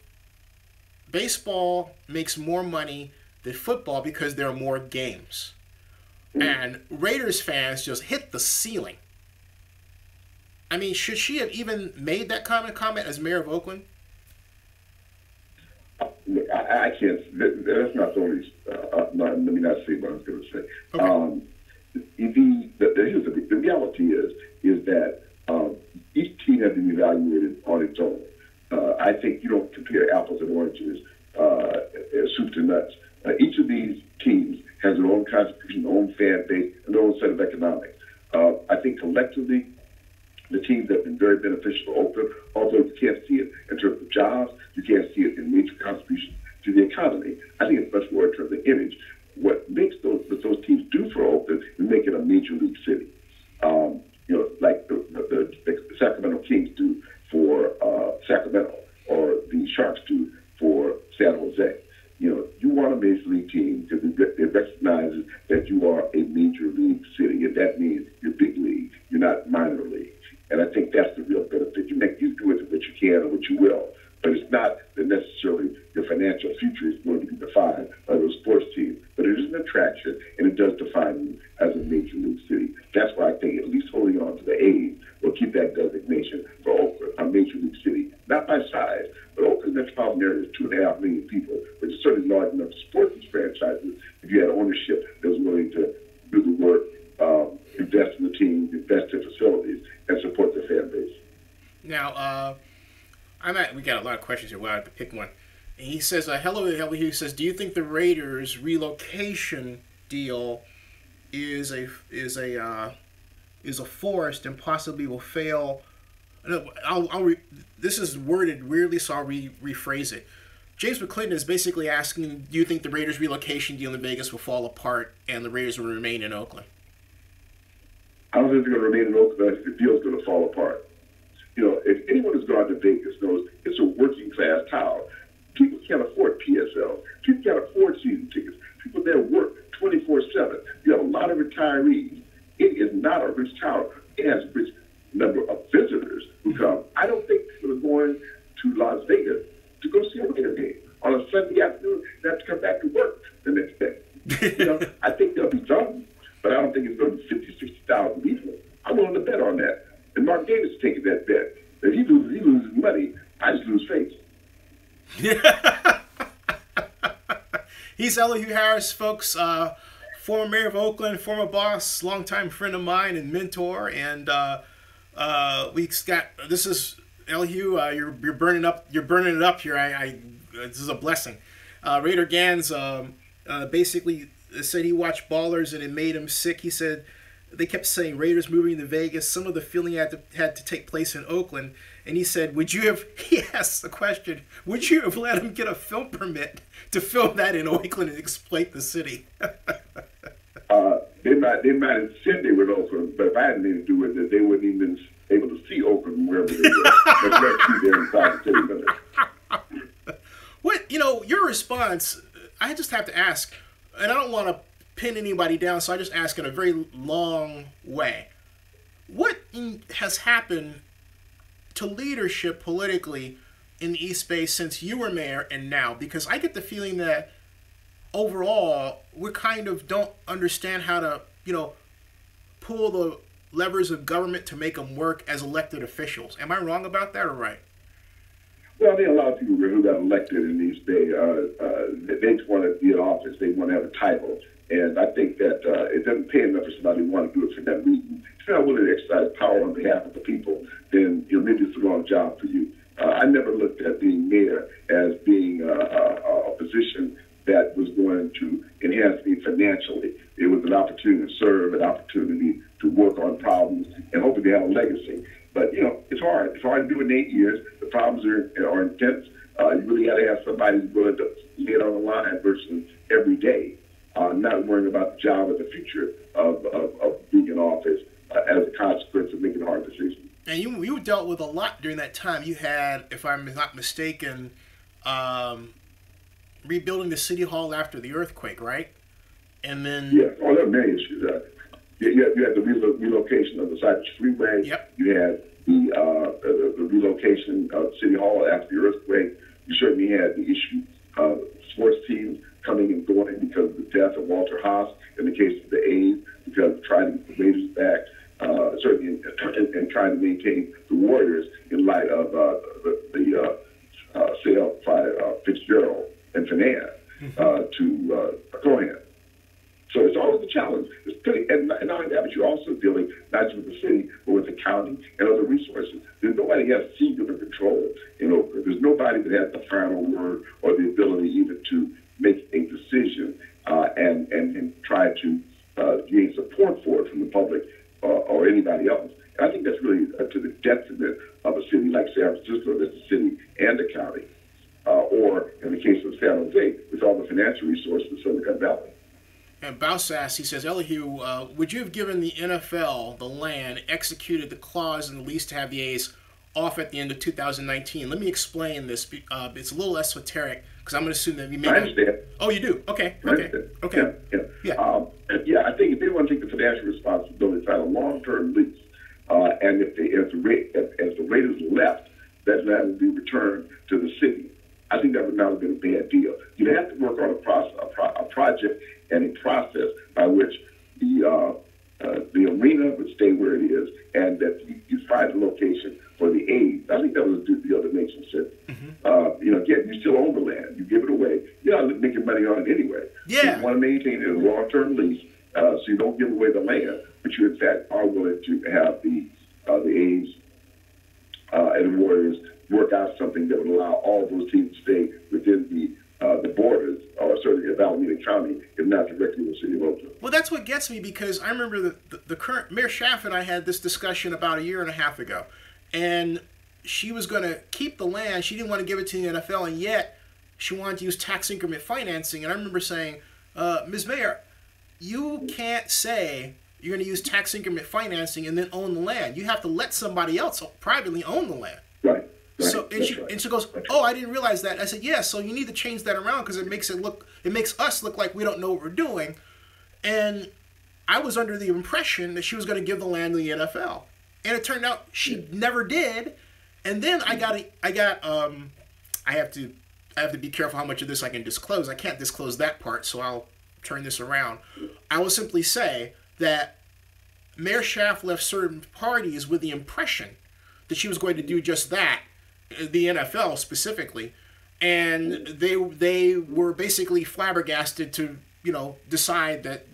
S1: baseball makes more money than football because there are more games. And Raiders fans just hit the ceiling. I mean, should she have even made that comment as mayor of Oakland?
S2: I can't. That's not the only. Let me not say what I was going to say.
S1: Okay.
S2: The reality is that each team has been evaluated on its own. I think you don't compare apples and oranges, soup to nuts. Each of these teams has their own contribution, their own fan base, and their own set of economics. I think collectively, the teams have been very beneficial to Oakland, although you can't see it in terms of jobs, you can't see it in major contributions to the economy. I think it's much more in terms of image. What makes those teams do for Oakland is make it a major league city. Like the Sacramento Kings do for Sacramento, or the Sharks do for San Jose. You want a major league team because it recognizes that you are a major league city, and that means you're big league, you're not minor league. And I think that's the real benefit. You do it what you can or what you will, but it's not that necessarily your financial future is going to be defined by those sports teams. But it is an attraction, and it does define you as a major league city. That's why I think at least holding on to the A's will keep that designation for Oakland, a major league city, not by size, but Oakland's metropolitan area is 2.5 million people, which is certainly large enough to support these franchises if you had ownership that was willing to do the work, invest in the team, invest in facilities, and support the fan base.
S1: Now, we got a lot of questions here. We'll have to pick one. And he says, hello, Elihu. He says, do you think the Raiders' relocation deal is a forced and possibly will fail? This is worded weirdly, so I'll rephrase it. James McClinton is basically asking, do you think the Raiders' relocation deal in Vegas will fall apart and the Raiders will remain in Oakland?
S2: I don't think they're going to remain in Oakland. I think the deal's going to fall apart. If anyone has gone to Vegas knows it's a working class town. People can't afford PSLs. People can't afford season tickets. People there work 24/7. You have a lot of retirees. It is not a rich town. It has a rich number of visitors who come. I don't think people are going to Las Vegas to go see a Raider game on a Sunday afternoon. They have to come back to work the next day. I think there'll be some, but I don't think it's going to be 50,000, 60,000 people. I'm willing to bet on that. And Mark Davis is taking that bet. If he loses money, I just lose faith.
S1: He's Elihu Harris, folks. Former mayor of Oakland, former boss, longtime friend of mine and mentor. And this is Elihu. You're burning up. You're burning it up here. This is a blessing. Raider Gans basically said he watched Ballers and it made him sick. He said they kept saying Raiders moving to Vegas. Some of the filming had to take place in Oakland. And he said, he asked the question, would you have let him get a film permit to film that in Oakland and exploit the city?
S2: They might have said they were in Oakland, but if I had anything to do with it, they wouldn't even been able to see Oakland wherever they were. But let's see there in 5 to 10 minutes.
S1: What, your response, I just have to ask, and I don't want to pin anybody down, so I just ask in a very long way. What has happened to leadership politically in the East Bay since you were mayor and now? Because I get the feeling that overall we kind of don't understand how to, pull the levers of government to make them work as elected officials. Am I wrong about that or right?
S2: Well, there are a lot of people who got elected in these days. They just want to be in office. They want to have a title. And I think that it doesn't pay enough for somebody who want to do it for that reason. If you're not willing to exercise power on behalf of the people, then maybe it's the wrong job for you. I never looked at being mayor as being a position that was going to enhance me financially. It was an opportunity to serve, an opportunity to work on problems, and hopefully have a legacy. But, it's hard. It's hard to do in 8 years. The problems are intense. You really got to have somebody who's willing to lay it on the line versus every day, not worrying about the job or the future of being in office as a consequence of making hard decisions.
S1: And you dealt with a lot during that time. You had, if I'm not mistaken, rebuilding the city hall after the earthquake, right? And then
S2: there are many issues. You had the relocation of the Cypress Freeway.
S1: Yep.
S2: You had the relocation of City Hall after the earthquake. You certainly had the issue of sports teams coming and going because of the death of Walter Haas in the case of the A's, because of trying to get the Raiders back, certainly and trying to maintain the Warriors in light of the sale by Fitzgerald and Fernand to Cohen. So it's always a challenge. And not only that, but you're also dealing not just with the city, but with the county and other resources. There's nobody has singular control in Oakland. There's nobody that has the final word or the ability even to make a decision and try to gain support for it from the public or anybody else. And I think that's really to the detriment of a city like San Francisco, that's a city and a county, or in the case of San Jose, with all the financial resources of Silicon Valley.
S1: And Bausas, he says, Elihu, would you have given the NFL the land, executed the clause in the lease to have the A's off at the end of 2019? Let me explain this. It's a little esoteric because I'm going to assume that you may
S2: I understand.
S1: Oh, you do? Okay.
S2: Okay. Yeah. I think if they want to take the financial responsibility, sign a long-term lease, and if the Raiders left, that land would be returned to the city. I think that would not have been a bad deal. You'd have to work on a project and a process by which the arena would stay where it is, and that you find a location for the A's. I think that was a deal that makes some sense. Again, you still own the land. You give it away. You're not making money on it anyway.
S1: Yeah.
S2: So you want to maintain it as a long-term lease, so you don't give away the land, but you, in fact, are willing to have the A's and the Warriors work out something that would allow all those teams to stay within the borders, or certainly of Alameda County, if not directly in the city of Oakland.
S1: Well, that's what gets me, because I remember the current Mayor Schaaf and I had this discussion about a year and a half ago, and she was going to keep the land. She didn't want to give it to the NFL, and yet she wanted to use tax increment financing. And I remember saying, Ms. Mayor, you can't say you're going to use tax increment financing and then own the land. You have to let somebody else privately own the land.
S2: Right.
S1: So and she goes, oh, I didn't realize that. I said, yeah. So you need to change that around because it makes us look like we don't know what we're doing. And I was under the impression that she was going to give the land to the NFL, and it turned out she never did. And then I have to be careful how much of this I can disclose. I can't disclose that part, so I'll turn this around. I will simply say that Mayor Schaaf left certain parties with the impression that she was going to do just that, the NFL specifically, and they were basically flabbergasted to decide that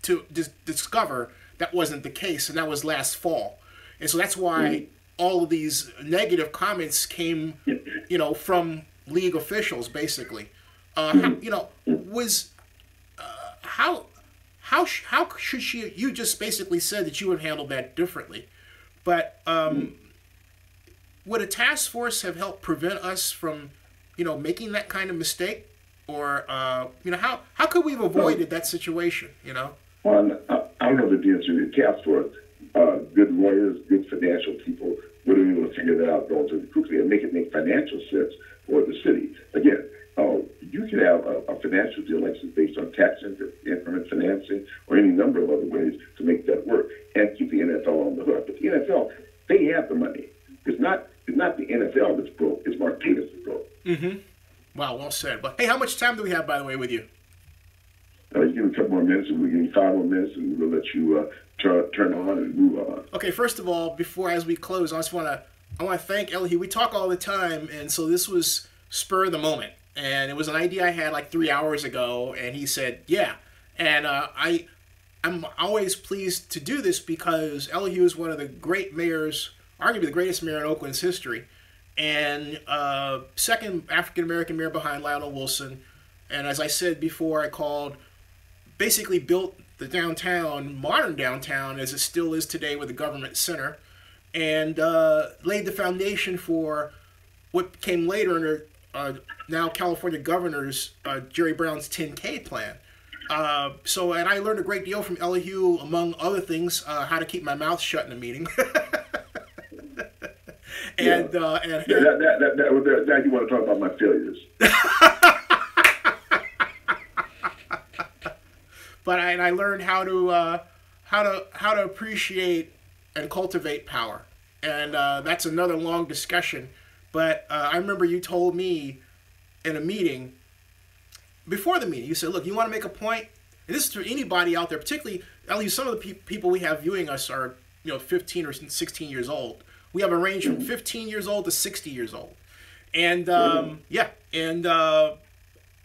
S1: to discover that wasn't the case, and that was last fall. And so that's why all of these negative comments came from league officials basically. How should she? You just basically said that you would handle that differently, but would a task force have helped prevent us from, making that kind of mistake, or how could we have avoided that situation?
S2: Well, I don't know the answer. The task force, good lawyers, good financial people would have been able to figure that out relatively quickly and make it make financial sense for the city. Again, you could have a financial deal like this based on tax increment financing or any number of other ways to make that work and keep the NFL on the hook. But the NFL, they have the money. It's not the NFL that's broke. It's Martinez that's broke.
S1: Mm-hmm. Wow, well said. But hey, how much time do we have, by the way, with you?
S2: You give me a couple more minutes, and we'll give you 5 more minutes, and we'll let you turn on and move on.
S1: Okay, first of all, as we close, I want to thank Elihu. We talk all the time, and so this was spur of the moment, and it was an idea I had like 3 hours ago, and he said, yeah. And I'm always pleased to do this because Elihu is one of the great mayors, arguably the greatest mayor in Oakland's history, and second African-American mayor behind Lionel Wilson. And as I said before, basically built the downtown, modern downtown, as it still is today with the government center, and laid the foundation for what came later under now California Governor's Jerry Brown's 10K plan. And I learned a great deal from Elihu, among other things, how to keep my mouth shut in a meeting. And now
S2: you want to talk about my failures.
S1: But I learned how to appreciate and cultivate power, and that's another long discussion. But I remember you told me in a meeting, before the meeting, you said, "Look, you want to make a point." And this is for anybody out there, particularly at least some of the people we have viewing us are 15 or 16 years old. We have a range from 15 years old to 60 years old, and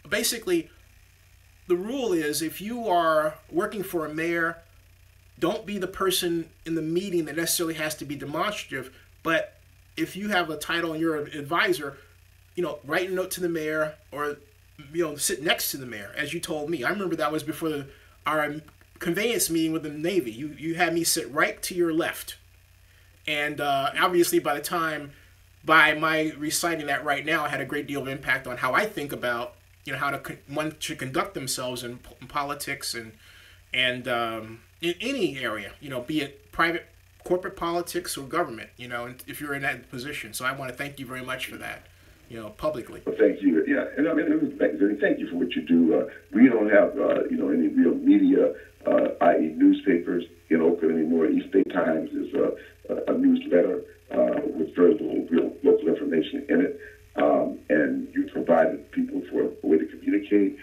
S1: basically. The rule is, if you are working for a mayor, don't be the person in the meeting that necessarily has to be demonstrative. But if you have a title and you're an advisor, write a note to the mayor or, sit next to the mayor, as you told me. I remember that was before our conveyance meeting with the Navy. You had me sit right to your left. And obviously by my reciting that right now, it had a great deal of impact on how I think about how one should conduct themselves in politics and in any area, be it private, corporate politics or government, and if you're in that position. So I want to thank you very much for that, publicly.
S2: Well, thank you. Yeah, and thank you for what you do. We don't have, any real media, i.e. newspapers in Oakland anymore. East Bay Times is a newsletter with very little real local information in it. And you provided people for a way to communicate,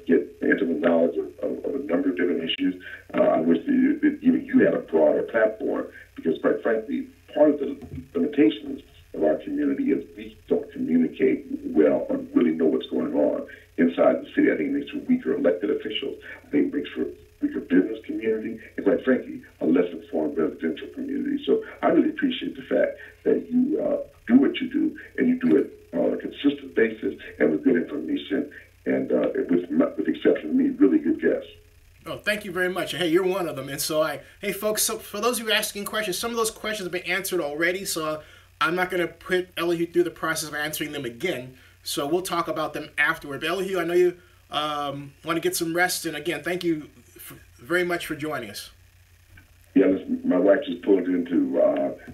S2: get intimate knowledge of a number of different issues. I wish that even you had a broader platform because, quite frankly, part of the limitations of our community is we don't communicate well or really know what's going on inside the city. I think it makes for weaker elected officials. I think it makes for weaker business community and, quite frankly, a less informed residential community. So I really appreciate the fact that you do what you do, and you do it on a consistent basis and with good information, and with the exception of me, really good guests.
S1: Oh, thank you very much. Hey, you're one of them. And so hey folks, so for those of you asking questions, some of those questions have been answered already, so I'm not going to put Elihu through the process of answering them again. So we'll talk about them afterward. But Elihu, I know you want to get some rest, and again, thank you very much for joining us.
S2: Yeah, my wife just pulled into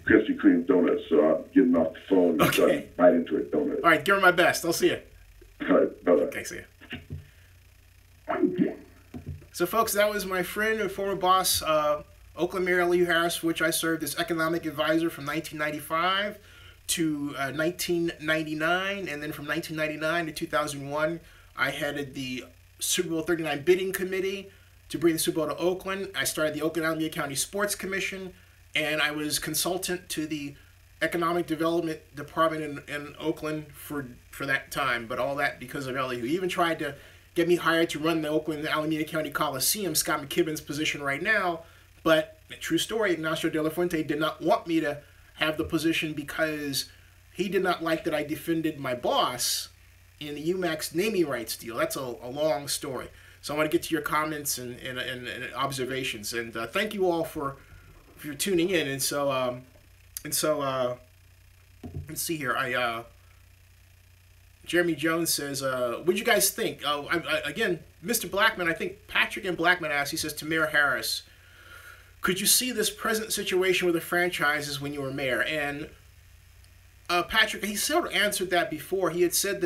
S2: Krispy Kreme donuts, so I'm getting off the phone and starting to bite into a donut.
S1: All right, give her my best. I'll see you.
S2: All right, bye-bye.
S1: Okay, see you. So, folks, that was my friend and former boss, Oakland Mayor Elihu Harris, for which I served as economic advisor from 1995 to 1999, and then from 1999 to 2001, I headed the Super Bowl 39 bidding committee to bring the Super Bowl to Oakland. I started the Oakland Alameda County Sports Commission, and I was consultant to the Economic Development Department in Oakland for that time, but all that because of Elihu. He even tried to get me hired to run the Oakland Alameda County Coliseum, Scott McKibben's position right now, but true story, Ignacio de la Fuente did not want me to have the position because he did not like that I defended my boss in the UMax naming rights deal. That's a long story. So I want to get to your comments and observations, and thank you all for tuning in. And so let's see here. Jeremy Jones says, "What do you guys think?" Again, Mr. Blackman, I think Patrick and Blackman asked. He says to Mayor Harris, "Could you see this present situation with the franchises when you were mayor?" And Patrick, he sort of answered that before. He had said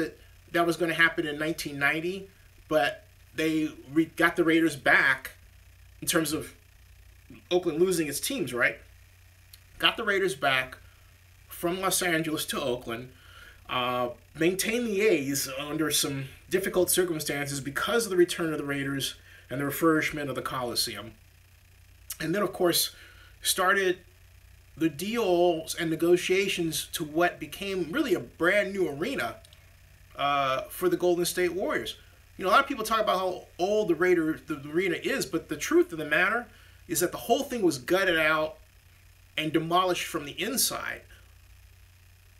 S1: that was going to happen in 1990, but they got the Raiders back in terms of Oakland losing its teams, right? Got the Raiders back from Los Angeles to Oakland, maintain the A's under some difficult circumstances because of the return of the Raiders and the refurbishment of the Coliseum. And then, of course, started the deals and negotiations to what became really a brand new arena for the Golden State Warriors. You know, a lot of people talk about how old the arena is, but the truth of the matter is that the whole thing was gutted out and demolished from the inside.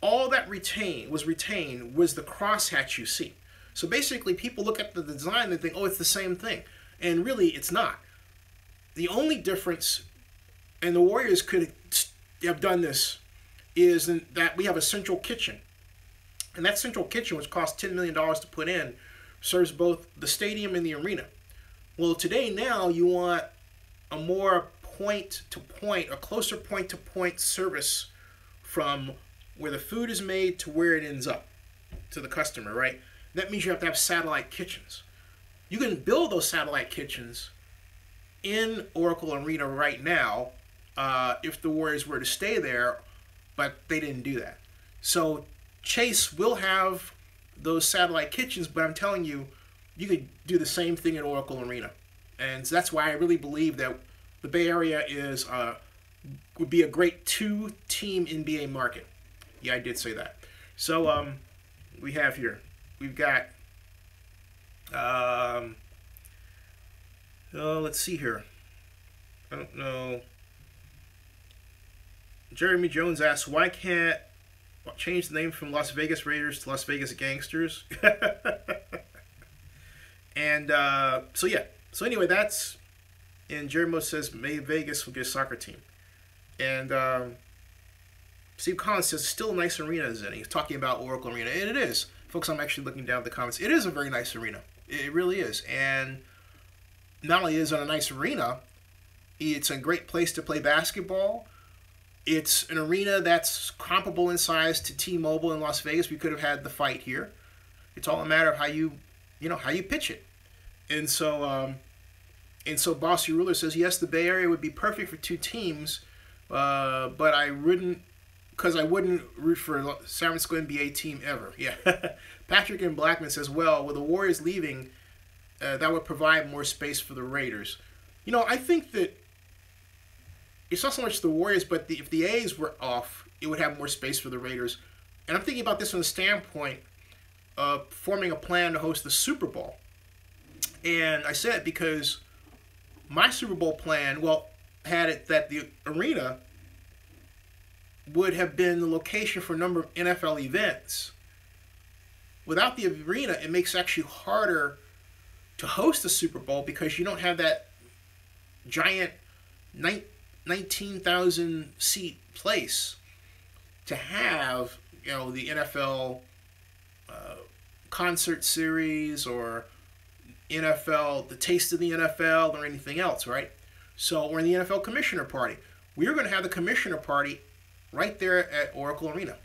S1: All that was retained was the crosshatch you see. So basically, people look at the design and think, oh, it's the same thing. And really, it's not. The only difference, and the Warriors could have done this, is that we have a central kitchen. And that central kitchen, which cost $10 million to put in, serves both the stadium and the arena. Well, today now you want a more point-to-point, a closer point-to-point service from where the food is made to where it ends up to the customer, right? That means you have to have satellite kitchens. You can build those satellite kitchens in Oracle Arena right now if the Warriors were to stay there, but they didn't do that. So Chase will have those satellite kitchens, but I'm telling you, you could do the same thing in Oracle Arena. And so that's why I really believe that the Bay Area would be a great two-team NBA market. Yeah, I did say that. So we have here, we've got, let's see here. I don't know. Jeremy Jones asks, why can't change the name from Las Vegas Raiders to Las Vegas Gangsters? And so yeah. So anyway, that's, and Jeremy says, maybe Vegas will get a soccer team. And Steve Collins says, still a nice arena, Zennie. He's talking about Oracle Arena. And it is. Folks, I'm actually looking down at the comments. It is a very nice arena. It really is. And not only is it a nice arena, it's a great place to play basketball. It's an arena that's comparable in size to T-Mobile in Las Vegas. We could have had the fight here. It's all a matter of how you pitch it. And so Bossy Ruler says, yes, the Bay Area would be perfect for two teams, but I wouldn't root for a San Francisco NBA team ever. Yeah. Patrick and Blackman says, well, with the Warriors leaving, that would provide more space for the Raiders. You know, I think that it's not so much the Warriors, but if the A's were off, it would have more space for the Raiders. And I'm thinking about this from the standpoint of forming a plan to host the Super Bowl. And I say it because my Super Bowl plan, had it that the arena would have been the location for a number of NFL events. Without the arena, it makes it actually harder to host the Super Bowl because you don't have that giant 19,000 seat place to have, the NFL concert series or NFL, the Taste of the NFL or anything else, right? So we're in the NFL Commissioner Party. We're going to have the Commissioner Party right there at Oracle Arena.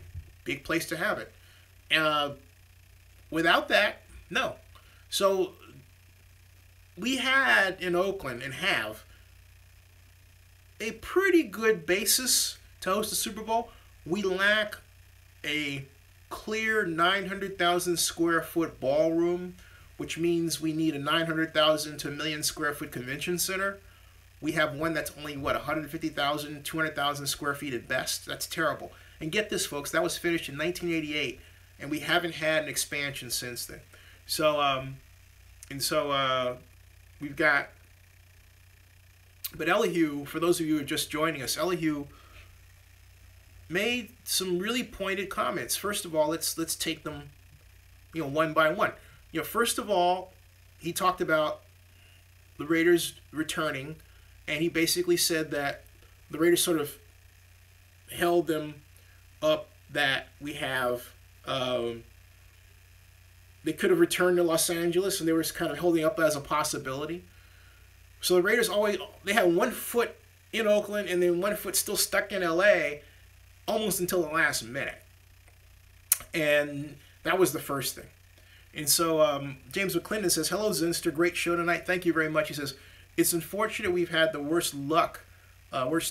S1: Big place to have it. Without that, no. So we had in Oakland and have a pretty good basis to host the Super Bowl. We lack a clear 900,000 square foot ballroom, which means we need a 900,000 to 1 million square foot convention center. We have one that's only, 150,000, 200,000 square feet at best. That's terrible. And get this, folks, that was finished in 1988, and we haven't had an expansion since then. So, we've got, but Elihu, for those of you who are just joining us, Elihu made some really pointed comments. First of all, let's take them, one by one. First of all, he talked about the Raiders returning, and he basically said that the Raiders sort of held them up, that we have, they could have returned to Los Angeles, and they were kind of holding up as a possibility. So the Raiders they had 1 foot in Oakland and then 1 foot still stuck in LA almost until the last minute. And that was the first thing. And so James McClendon says, hello, Zinster. Great show tonight. Thank you very much. He says, it's unfortunate we've had the worst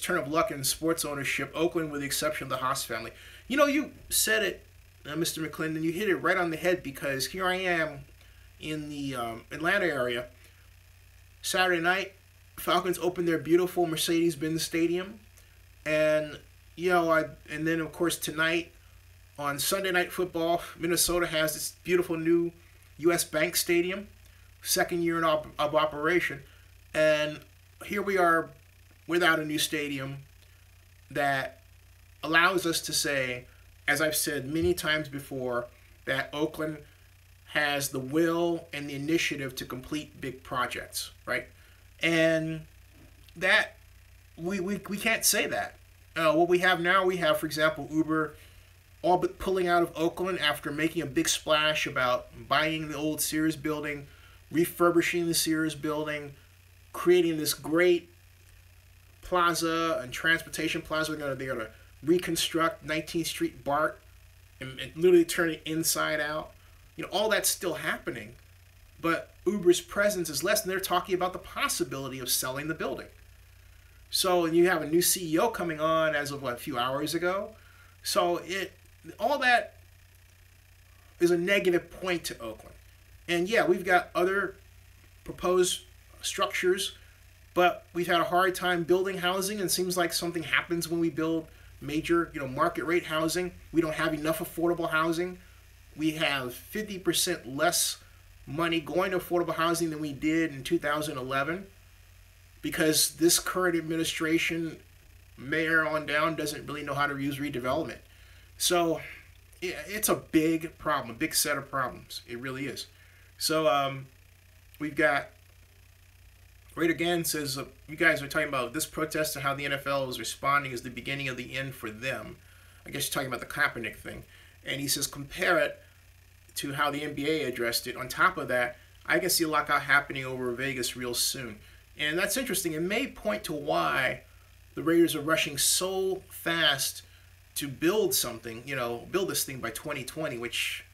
S1: turn of luck in sports ownership, Oakland with the exception of the Haas family. You know, you said it, Mr. McClendon. You hit it right on the head, because here I am in the Atlanta area. Saturday night, Falcons opened their beautiful Mercedes-Benz Stadium, and and then of course tonight on Sunday Night Football, Minnesota has this beautiful new U.S. Bank Stadium, second year of operation, and here we are without a new stadium that allows us to say, as I've said many times before, that Oakland has the will and the initiative to complete big projects, right? And that we can't say that. What we have now, we have, for example, Uber all but pulling out of Oakland after making a big splash about buying the old Sears building, refurbishing the Sears building, creating this great plaza and transportation plaza. They're going to reconstruct 19th Street BART and literally turn it inside out. All that's still happening, but Uber's presence is less, and they're talking about the possibility of selling the building. So you have a new CEO coming on as of a few hours ago. So all that is a negative point to Oakland. And yeah, we've got other proposed structures, but we've had a hard time building housing, and it seems like something happens when we build major, market rate housing. We don't have enough affordable housing. We have 50% less money going to affordable housing than we did in 2011, because this current administration, mayor on down, doesn't really know how to use redevelopment. So it's a big problem, a big set of problems. It really is. So we've got, right again, says, you guys are talking about this protest and how the NFL is responding is the beginning of the end for them. I guess you're talking about the Kaepernick thing. And he says, compare it to how the NBA addressed it. On top of that, I can see a lockout happening over Vegas real soon. And that's interesting. It may point to why the Raiders are rushing so fast to build something, build this thing by 2020, which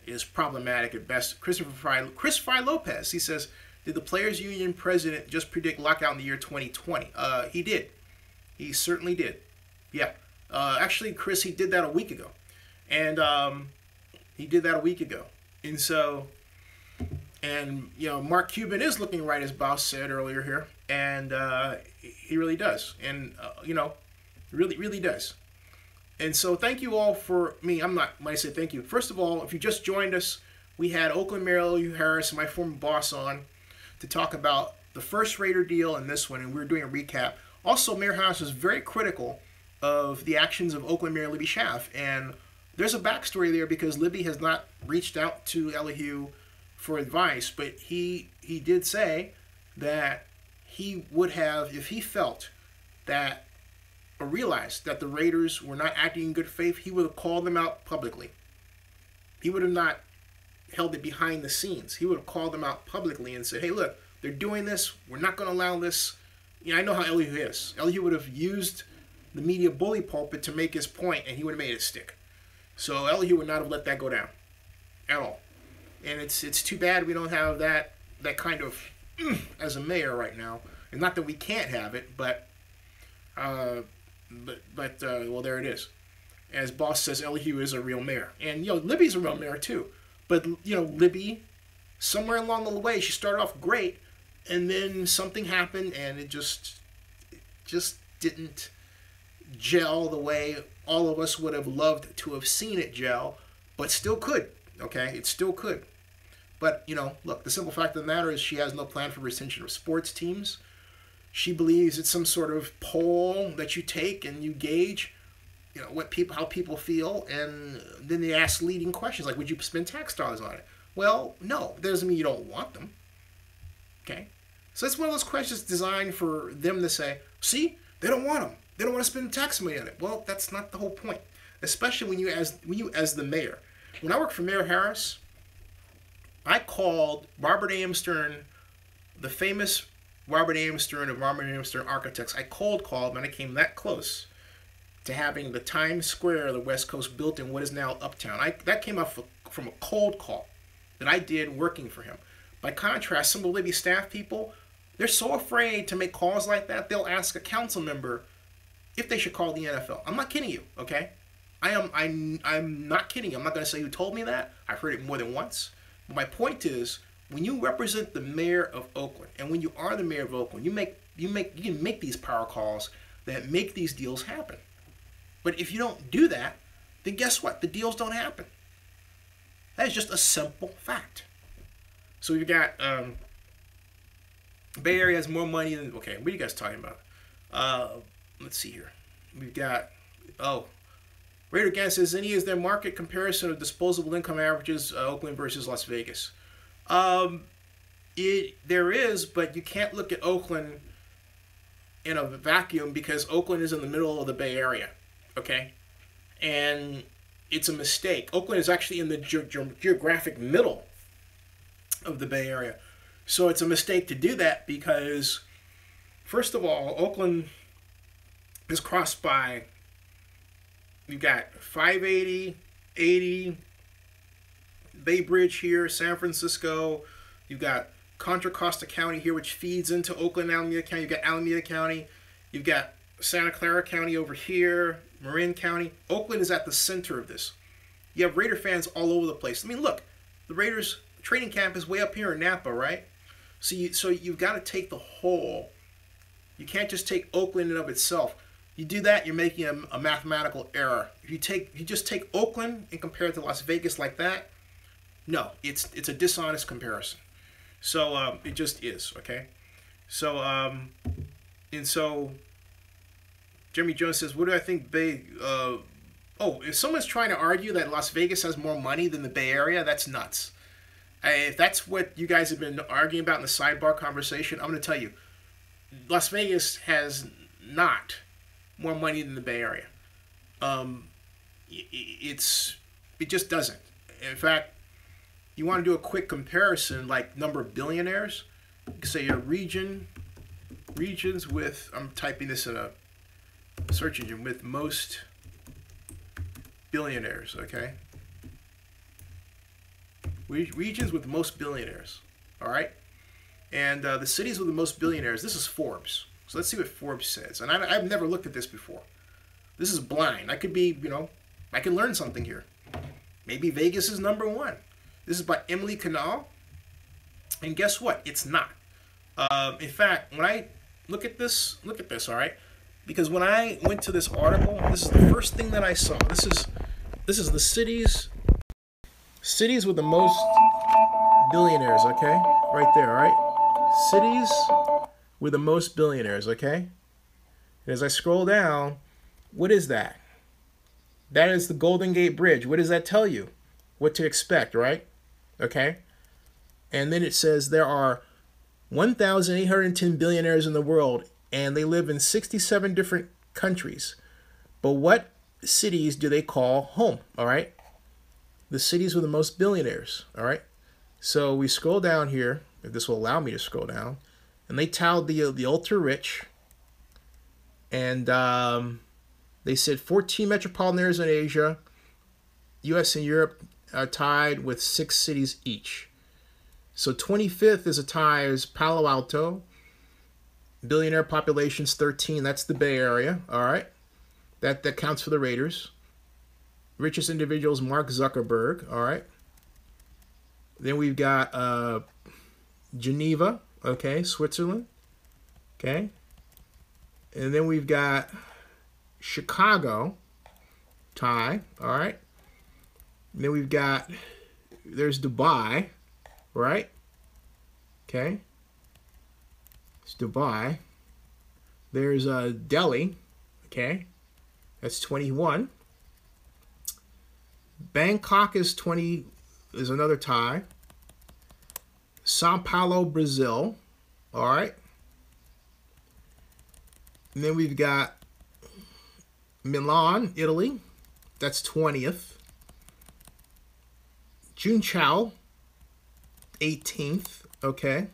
S1: is problematic at best. Chris Fry Lopez, he says, did the Players Union president just predict lockout in the year 2020? He did. He certainly did. Yeah. Actually, Chris, he did that a week ago. And he did that a week ago. And so, Mark Cuban is looking right, as Boss said earlier here. And he really does. And, really, really does. And so thank you all for me. When I say thank you, first of all, if you just joined us, we had Oakland Mayor Elihu Harris, my former boss, on to talk about the first Raider deal and this one, and we were doing a recap. Also, Mayor Harris was very critical of the actions of Oakland Mayor Libby Schaaf, and there's a backstory there because Libby has not reached out to Elihu for advice, but he did say that he would have, if he felt that or realized that the Raiders were not acting in good faith, he would have called them out publicly. He would have not held it behind the scenes. He would have called them out publicly and said, hey, look, they're doing this. We're not going to allow this. I know how Elihu is. Elihu would have used the media bully pulpit to make his point, and he would have made it stick. So Elihu would not have let that go down at all. And it's too bad we don't have that kind of as a mayor right now. And not that we can't have it, but well, there it is. As Boss says, Elihu is a real mayor. And, Libby's a real mayor, too. But, Libby, somewhere along the way, she started off great, and then something happened, and it just didn't gel the way all of us would have loved to have seen it gel, but still could, okay? It still could. But, look, the simple fact of the matter is she has no plan for retention of sports teams. She believes it's some sort of poll that you take and you gauge, how people feel, and then they ask leading questions like, would you spend tax dollars on it? Well, no, that doesn't mean you don't want them. Okay? So it's one of those questions designed for them to say, see, they don't want them. They don't want to spend tax money on it. Well, that's not the whole point, especially when you as the mayor. When I worked for Mayor Harris, I called Robert A.M. Stern, the famous Robert A.M. Stern of Robert A.M. Stern Architects. I called him, and I came that close to having the Times Square of the West Coast built in what is now Uptown. That came up from a cold call that I did working for him. By contrast, some of Libby's staff people, they're so afraid to make calls like that, they'll ask a council member if they should call the NFL. I'm not kidding you, okay? I'm not kidding. I'm not going to say who told me that. I've heard it more than once. But my point is, when you represent the mayor of Oakland, and when you are the mayor of Oakland, you can make these power calls that make these deals happen. But if you don't do that, then guess what? The deals don't happen. That is just a simple fact. So we've got Bay Area has more money than, okay, what are you guys talking about? Let's see here. We've got, Raider Gang says, Zennie, is there market comparison of disposable income averages, Oakland versus Las Vegas? There is, but you can't look at Oakland in a vacuum because Oakland is in the middle of the Bay Area, okay? And it's a mistake. Oakland is actually in the geographic middle of the Bay Area. So it's a mistake to do that because, first of all, Oakland is crossed by, you've got 580, 80, Bay Bridge here, San Francisco. You've got Contra Costa County here, which feeds into Oakland, Alameda County. You've got Alameda County. You've got Santa Clara County over here, Marin County. Oakland is at the center of this. You have Raider fans all over the place. I mean, look, the Raiders training camp is way up here in Napa, right? So you've got to take the whole. You can't just take Oakland in and of itself. You do that, you're making a mathematical error. If you just take Oakland and compare it to Las Vegas like that, no, it's a dishonest comparison. So it just is, okay? So and so Jeremy Jones says, what do I think Bay if someone's trying to argue that Las Vegas has more money than the Bay Area, that's nuts. If that's what you guys have been arguing about in the sidebar conversation, I'm going to tell you, Las Vegas has not more money than the Bay Area. It just doesn't. In fact, you want to do a quick comparison, like number of billionaires. You can say your regions with, I'm typing this in a search engine, with most billionaires, okay? Regions with most billionaires, all right? And the cities with the most billionaires, this is Forbes. So let's see what Forbes says. And I've never looked at this before. This is blind. I could be, I can learn something here. Maybe Vegas is number one. This is by Emily Canal. And guess what? It's not. In fact, when I look at this, all right? Because when I went to this article, this is the first thing that I saw. This is the cities with the most billionaires, okay? Right there, all right? Cities with the most billionaires, okay? And as I scroll down, what is that? That is the Golden Gate Bridge. What does that tell you? What to expect, right? Okay? And then it says there are 1,810 billionaires in the world, and they live in 67 different countries. But what cities do they call home, all right? The cities with the most billionaires, all right? So we scroll down here, if this will allow me to scroll down, and they touted the ultra-rich, and they said 14 metropolitan areas in Asia, U.S. and Europe are tied with 6 cities each. So 25th is a tie is Palo Alto. Billionaire population's 13. That's the Bay Area. All right. That counts for the Raiders. Richest individuals, Mark Zuckerberg. All right. Then we've got Geneva. Okay. Switzerland. Okay. And then we've got Chicago. Tie. All right. And then we've got, there's Dubai. Right? Okay. It's Dubai. There's Delhi. Okay. That's 21. Bangkok is 20, is another tie. Sao Paulo, Brazil. All right. And then we've got Milan, Italy. That's 20th. Junchao, 18th. Okay.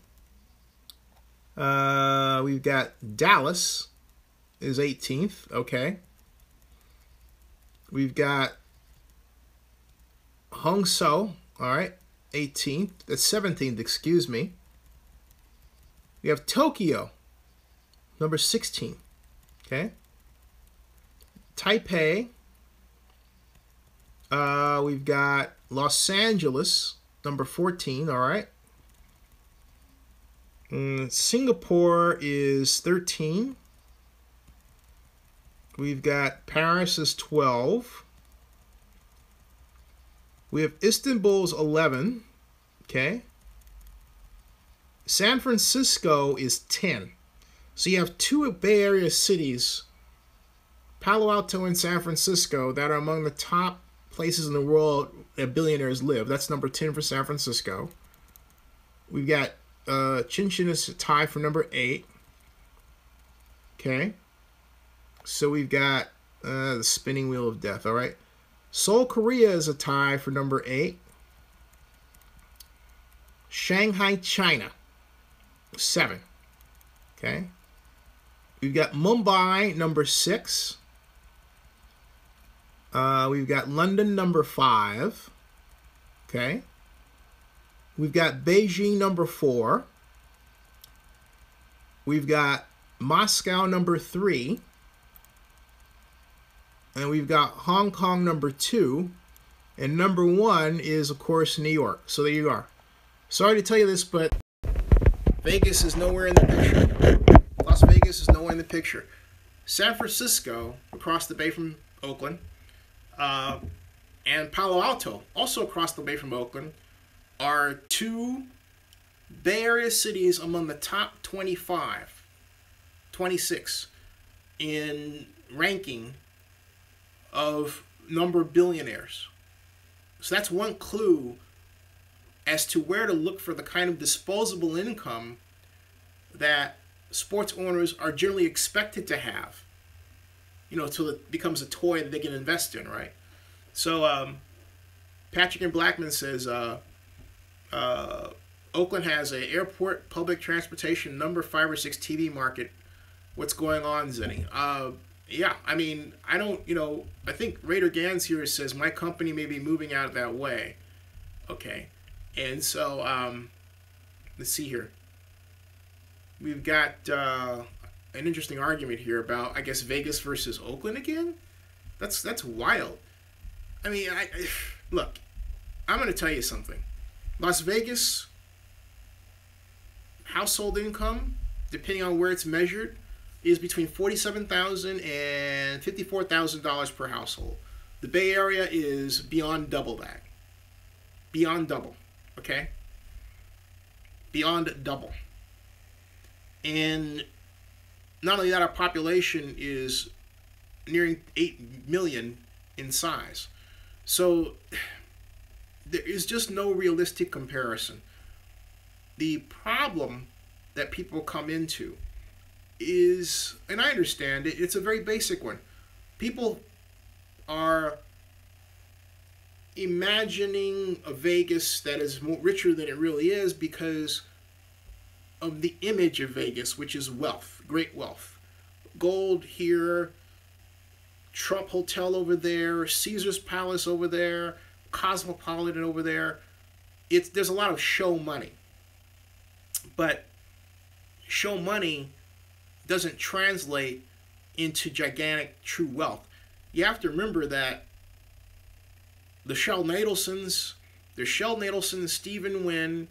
S1: We've got Dallas is 18th. Okay. We've got Hangzhou. All right. 18th. That's 17th. Excuse me. We have Tokyo. Number 16. Okay. Taipei. We've got Los Angeles, number 14, all right. Singapore is 13. We've got Paris is 12. We have Istanbul's 11. Okay. San Francisco is 10. So you have two Bay Area cities, Palo Alto and San Francisco, that are among the top places in the world that billionaires live. That's number 10 for San Francisco. We've got Chin Chin is tied for number 8. Okay. So we've got the spinning wheel of death, all right? Seoul, Korea is a tie for number 8. Shanghai, China, 7. Okay. We've got Mumbai, number 6. We've got London, number 5. Okay. We've got Beijing, number 4. We've got Moscow, number 3. And we've got Hong Kong, number 2. And number 1 is, of course, New York. So there you are. Sorry to tell you this, but Vegas is nowhere in the picture. Las Vegas is nowhere in the picture. San Francisco, across the bay from Oakland, and Palo Alto, also across the bay from Oakland, are two Bay Area cities among the top 25, 26 in ranking of number of billionaires. So that's one clue as to where to look for the kind of disposable income that sports owners are generally expected to have, you know, until it becomes a toy that they can invest in, right? So Patrick and Blackman says Oakland has an airport, public transportation, number 5 or 6 TV market. What's going on, Zennie? Yeah, I mean, I don't, you know, I think Raider Gans here says my company may be moving out that way. Okay. And so, let's see here. We've got an interesting argument here about, I guess, Vegas versus Oakland again. That's wild. I mean, look, I'm going to tell you something. Las Vegas household income, depending on where it's measured, is between $47,000 and $54,000 per household. The Bay Area is beyond double that. Beyond double. Okay? Beyond double. And not only that, our population is nearing 8 million in size. So there is just no realistic comparison. The problem that people come into is, and I understand it, it's a very basic one. People are imagining a Vegas that is more richer than it really is because of the image of Vegas, which is wealth, great wealth. Gold here, Trump Hotel over there, Caesar's Palace over there, Cosmopolitan over there. There's a lot of show money. But show money doesn't translate into gigantic true wealth. You have to remember that there's Sheldon Adelson, Stephen Wynn,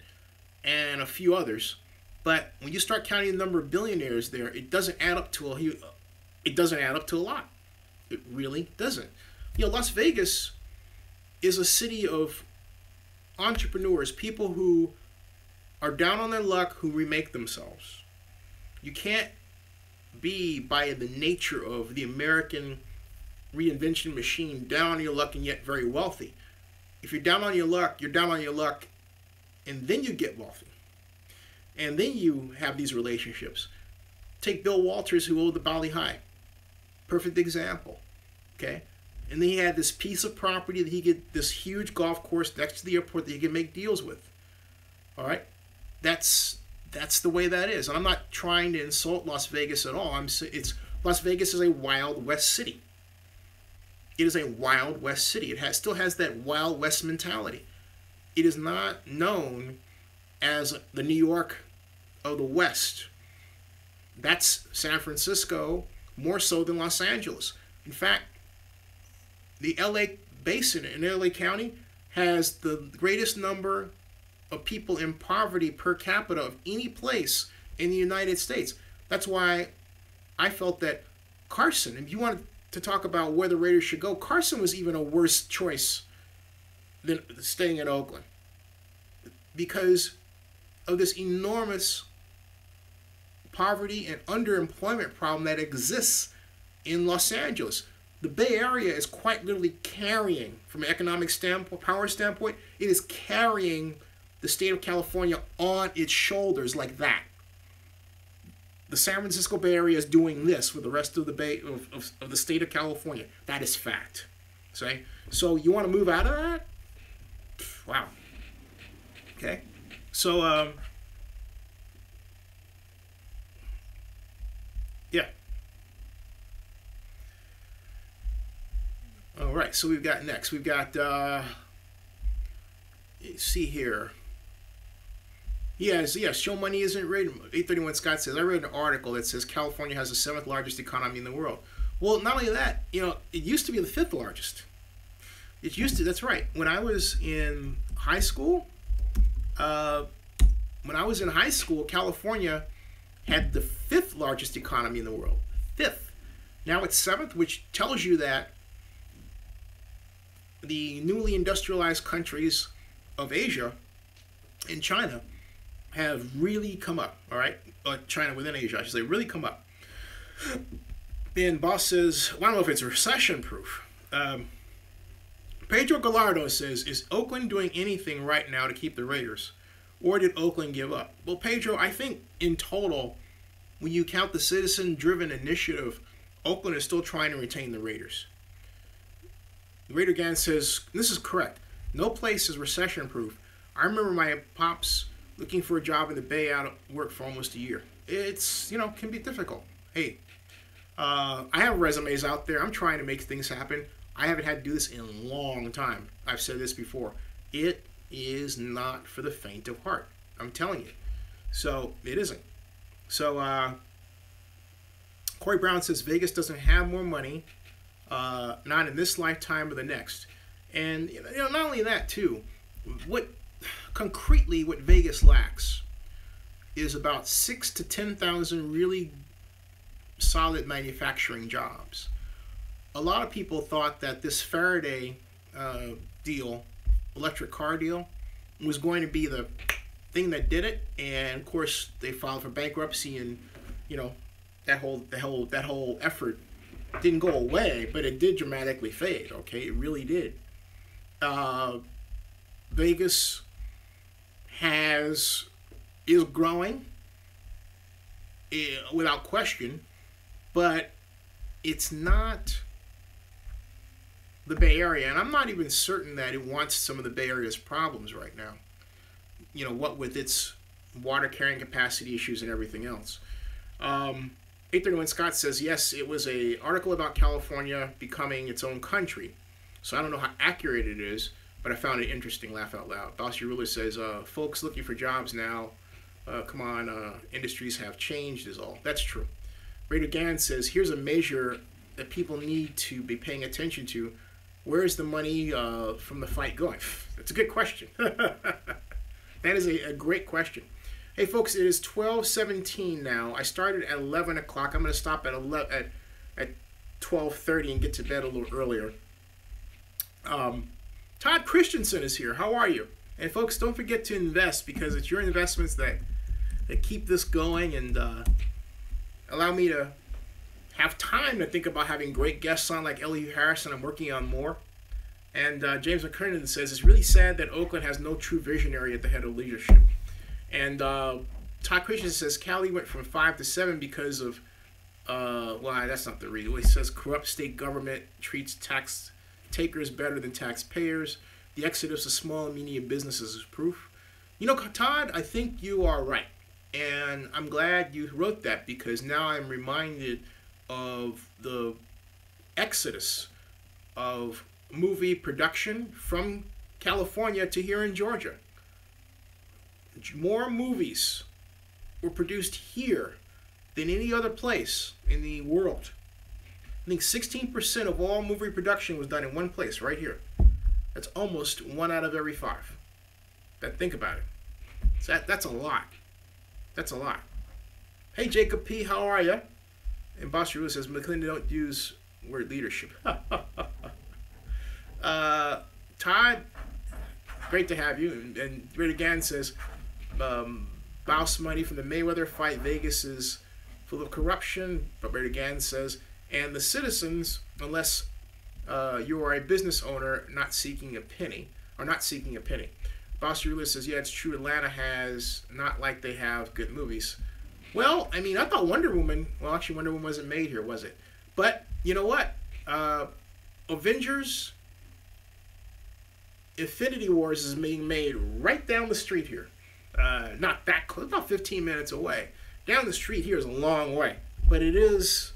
S1: and a few others. But when you start counting the number of billionaires there, it doesn't add up to a lot. It really doesn't. You know, Las Vegas is a city of entrepreneurs, people who are down on their luck, who remake themselves. You can't be, by the nature of the American reinvention machine, down on your luck and yet very wealthy. If you're down on your luck, you're down on your luck, and then you get wealthy. And then you have these relationships. Take Bill Walters, who owned the Bali High. Perfect example. Okay? And then he had this piece of property that he could, this huge golf course next to the airport that he could make deals with. All right? That's the way that is. And I'm not trying to insult Las Vegas at all. Las Vegas is a Wild West city. It is a Wild West city. It still has that Wild West mentality. It is not known as the New York of the West. That's San Francisco more so than Los Angeles. In fact, the basin in LA County has the greatest number of people in poverty per capita of any place in the United States. That's why I felt that Carson, if you wanted to talk about where the Raiders should go, Carson was even a worse choice than staying in Oakland because of this enormous poverty and underemployment problem that exists in Los Angeles. The Bay Area is quite literally carrying, from an economic standpoint, power standpoint, it is carrying the state of California on its shoulders like that. The San Francisco Bay Area is doing this with the rest of the Bay of the state of California. That is fact. See? So you want to move out of that? Wow. Okay. So yeah. All right. So we've got next. We've got see here. Yes, show money isn't read. 831 Scott says, I read an article that says California has the 7th largest economy in the world. Well, not only that, it used to be the 5th largest. It used to, that's right. When I was in high school, California had the 5th largest economy in the world. 5th. Now it's 7th, which tells you that the newly industrialized countries of Asia and China have really come up, all right? China within Asia, I should say, really come up. And boss says, well, I don't know if it's recession-proof. Pedro Gallardo says, is Oakland doing anything right now to keep the Raiders? Or did Oakland give up? Well, Pedro, I think in total, when you count the citizen-driven initiative, Oakland is still trying to retain the Raiders. Raider Gan says, this is correct. No place is recession-proof. I remember my pops looking for a job in the Bay out of work for almost a year. It's, can be difficult. Hey, I have resumes out there. I'm trying to make things happen. I haven't had to do this in a long time. I've said this before. It is not for the faint of heart. I'm telling you. So, it isn't. So, Corey Brown says Vegas doesn't have more money, not in this lifetime or the next. And, not only that, too, what Vegas lacks is about 6,000 to 10,000 really solid manufacturing jobs. A lot of people thought that this Faraday deal, electric car deal, was going to be the thing that did it, and of course they filed for bankruptcy, and that whole effort didn't go away, but it did dramatically fade. Okay, it really did. Vegas is growing without question, but it's not the Bay Area, and I'm not even certain that it wants some of the Bay Area's problems right now. What with its water carrying capacity issues and everything else. 831 Scott says, yes, it was an article about California becoming its own country. So I don't know how accurate it is, but I found it interesting, laugh out loud. Bossy Ruler says, folks looking for jobs now. Come on, industries have changed is all. That's true. Raider Gann says, here's a measure that people need to be paying attention to. Where is the money from the fight going? That's a good question. That is a great question. Hey, folks, it is 12:17 now. I started at 11 o'clock. I'm going to stop at 12:30 and get to bed a little earlier. Todd Christensen is here. How are you? And, folks, don't forget to invest, because it's your investments that keep this going and allow me to have time to think about having great guests on like Elihu Harrison. I'm working on more. And James McKernan says, it's really sad that Oakland has no true visionary at the head of leadership. And Todd Christian says, Cali went from 5 to 7 because of, well, that's not the reason. He says, corrupt state government treats tax takers better than taxpayers. The exodus of small and medium businesses is proof. Todd, I think you are right. And I'm glad you wrote that, because now I'm reminded of the exodus of movie production from California to here in Georgia. More movies were produced here than any other place in the world. I think 16% of all movie production was done in one place, right here. That's almost 1 out of every 5. Think about it. So that's a lot. That's a lot. Hey, Jacob P., how are you? And Boss Rula says, McClendon don't use word leadership. Todd, great to have you. And Ray Gann says, Bouse money from the Mayweather fight. Vegas is full of corruption. But Ray Gann says, and the citizens, unless you are a business owner not seeking a penny, are not seeking a penny. Boss Rula says, yeah, it's true. Atlanta has, not like they have good movies. Well, I mean, I thought Wonder Woman, well, actually, Wonder Woman wasn't made here, was it? But, you know what? Avengers Infinity Wars is being made right down the street here. Not that close, about 15 minutes away. Down the street here is a long way. But it is,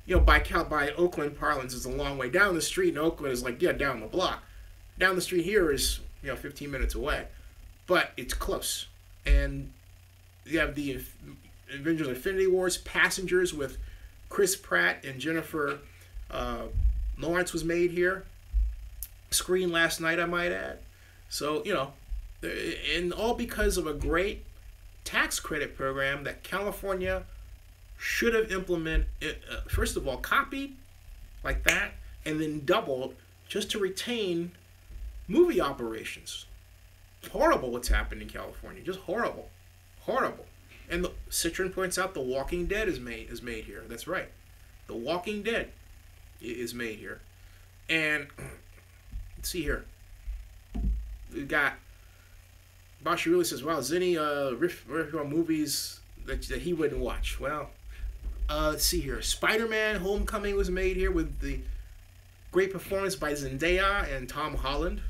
S1: you know, by Oakland parlance, it's a long way. Down the street in Oakland is like, yeah, down the block. Down the street here is, you know, 15 minutes away. But it's close. And you have the Avengers Infinity Wars, Passengers with Chris Pratt and Jennifer Lawrence was made here. Screened last night, I might add. So, you know, and all because of a great tax credit program that California should have implemented, first of all, copied like that, and then doubled just to retain movie operations. Horrible what's happened in California. Just horrible. Horrible. And Citron points out The Walking Dead is made here. That's right. The Walking Dead is made here. And let's see here. We got Bosch really says, wow, Zennie riff on movies that he wouldn't watch. Well, let's see here. Spider-Man Homecoming was made here with the great performance by Zendaya and Tom Holland.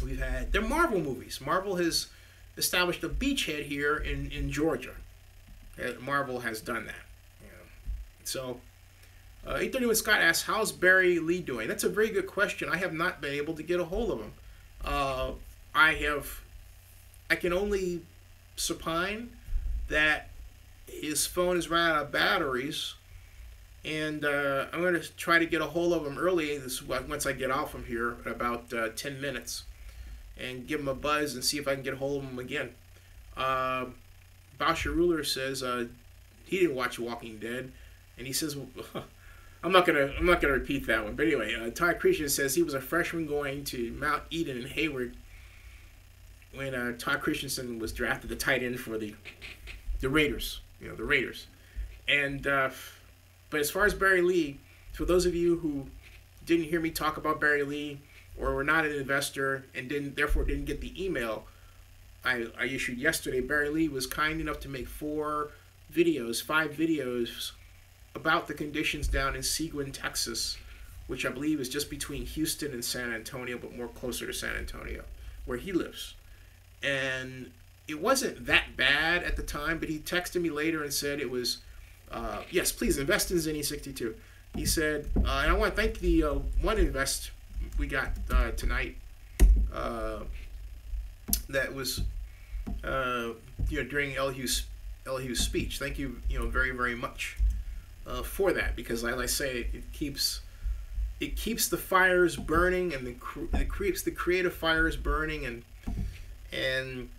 S1: We've had, they're Marvel movies. Marvel has established a beachhead here in Georgia. Marvel has done that. You know. So, 831 Scott asks, how's Barry Lee doing? That's a very good question. I have not been able to get a hold of him. I can only supine that his phone is run out of batteries, and I'm going to try to get a hold of him early once I get off from here in about 10 minutes. And give him a buzz and see if I can get a hold of him again. Basha Ruler says he didn't watch Walking Dead, and he says, well, I'm not gonna repeat that one. But anyway, Ty Christian says he was a freshman going to Mount Eden in Hayward when Todd Christensen was drafted the tight end for the Raiders. You know, the Raiders. And but as far as Barry Lee, for those of you who didn't hear me talk about Barry Lee, or were not an investor and therefore didn't get the email I issued yesterday, Barry Lee was kind enough to make 5 videos about the conditions down in Seguin, Texas, which I believe is just between Houston and San Antonio, but more closer to San Antonio, where he lives. And it wasn't that bad at the time, but he texted me later and said it was, yes, please invest in Zennie 62. He said, and I want to thank the one invest we got tonight that was during Elihu's speech. Thank you, very, very much for that, because as I say, it keeps the fires burning, and it keeps the creative fires burning, and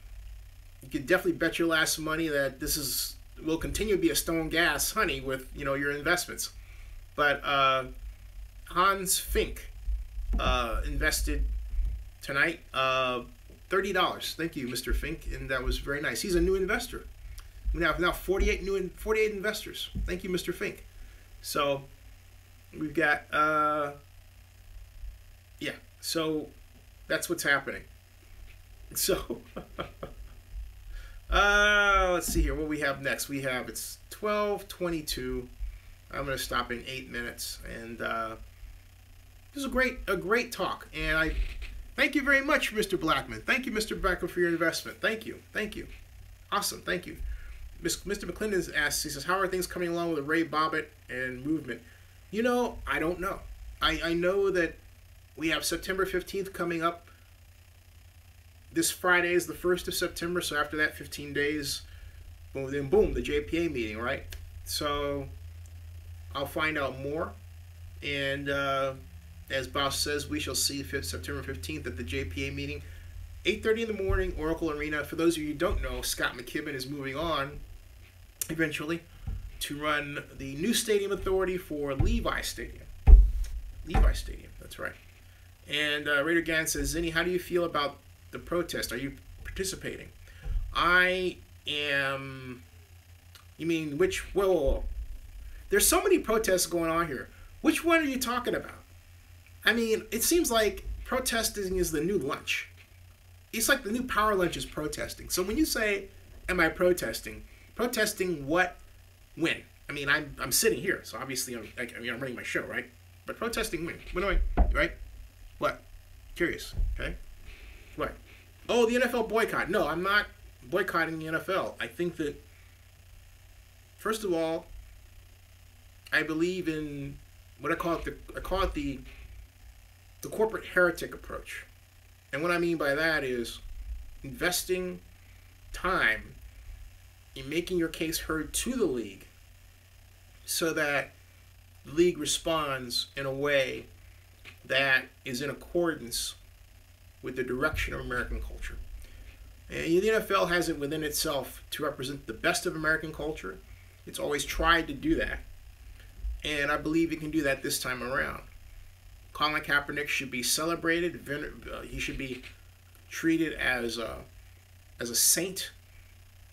S1: you can definitely bet your last money that this will continue to be a stone gas honey with your investments. But Hans Fink invested tonight $30. Thank you, Mr. Fink, and that was very nice. He's a new investor. We have now 48 investors. Thank you, Mr. Fink. So we've got so that's what's happening. So let's see here what we have next. It's 12:22. I'm going to stop in 8 minutes, and this is a great talk, and I thank you very much, Mr. Blackman. Thank you, Mr. Blackman, for your investment. Thank you. Awesome. Thank you. Mr. McClendon asks, he says, how are things coming along with the Ray Bobbitt and movement? I don't know. I know that we have September 15th coming up. This Friday is the 1st of September, so after that 15 days, boom, the JPA meeting, right? So I'll find out more, and As Bosch says, we shall see September 15th at the JPA meeting, 8:30 in the morning, Oracle Arena. For those of you who don't know, Scott McKibben is moving on eventually to run the new stadium authority for Levi Stadium. Levi Stadium, that's right. And Raider Gann says, Zennie, how do you feel about the protest? Are you participating? I am... You mean which... Whoa. There's so many protests going on here. Which one are you talking about? I mean, it seems like protesting is the new lunch. It's like the new power lunch is protesting. So when you say, am I protesting? Protesting what? When? I mean, I'm sitting here, so obviously I'm running my show, right? But protesting when? When am I, right? What? Curious, okay? What? Oh, the NFL boycott. No, I'm not boycotting the NFL. I think that, first of all, I believe in what I call it the corporate heretic approach. And what I mean by that is investing time in making your case heard to the league so that the league responds in a way that is in accordance with the direction of American culture. And the NFL has it within itself to represent the best of American culture. It's always tried to do that. And I believe it can do that this time around. Colin Kaepernick should be celebrated. He should be treated as a saint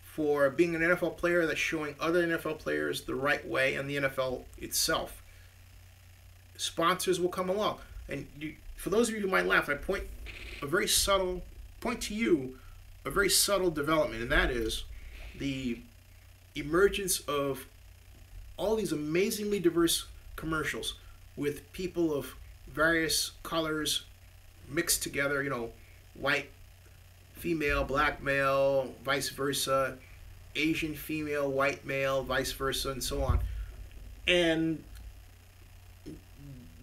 S1: for being an NFL player that's showing other NFL players the right way and the NFL itself. Sponsors will come along. And for those of you who might laugh, I point to you a very subtle development, and that is the emergence of all these amazingly diverse commercials with people of various colors mixed together, white female, black male, vice versa, Asian female, white male, vice versa, and so on. And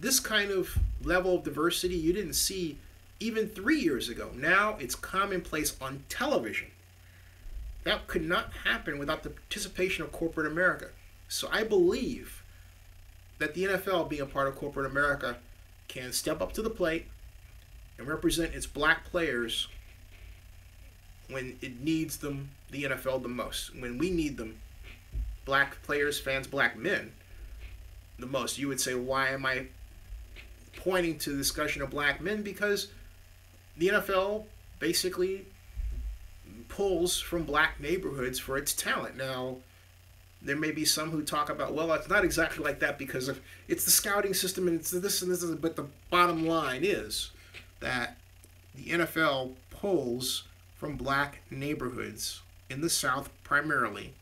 S1: this kind of level of diversity you didn't see even 3 years ago. Now it's commonplace on television. That could not happen without the participation of corporate America. So I believe that the NFL, being a part of corporate America, can step up to the plate and represent its black players when it needs them, the NFL, the most. When we need them, black players, fans, black men, the most. You would say, why am I pointing to the discussion of black men? Because the NFL basically pulls from black neighborhoods for its talent. Now, there may be some who talk about, well, it's not exactly like that because it's the scouting system and it's this and this, but the bottom line is that the NFL pulls from black neighborhoods in the South primarily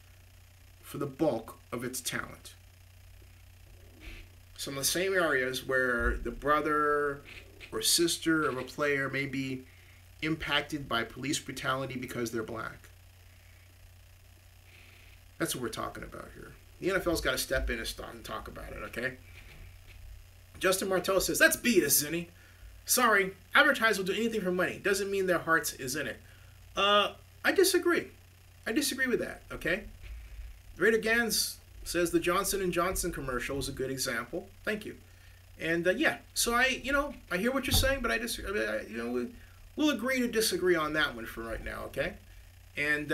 S1: for the bulk of its talent. Some of the same areas where the brother or sister of a player may be impacted by police brutality because they're black. That's what we're talking about here. The NFL's got to step in and talk about it, okay? Justin Martell says, let's beat us, Zennie. Sorry, advertisers will do anything for money. Doesn't mean their hearts is in it. I disagree. I disagree with that, okay? Raider Gans says the Johnson & Johnson commercial is a good example. Thank you. And, yeah, so I hear what you're saying, but I disagree. We'll agree to disagree on that one for right now, okay? And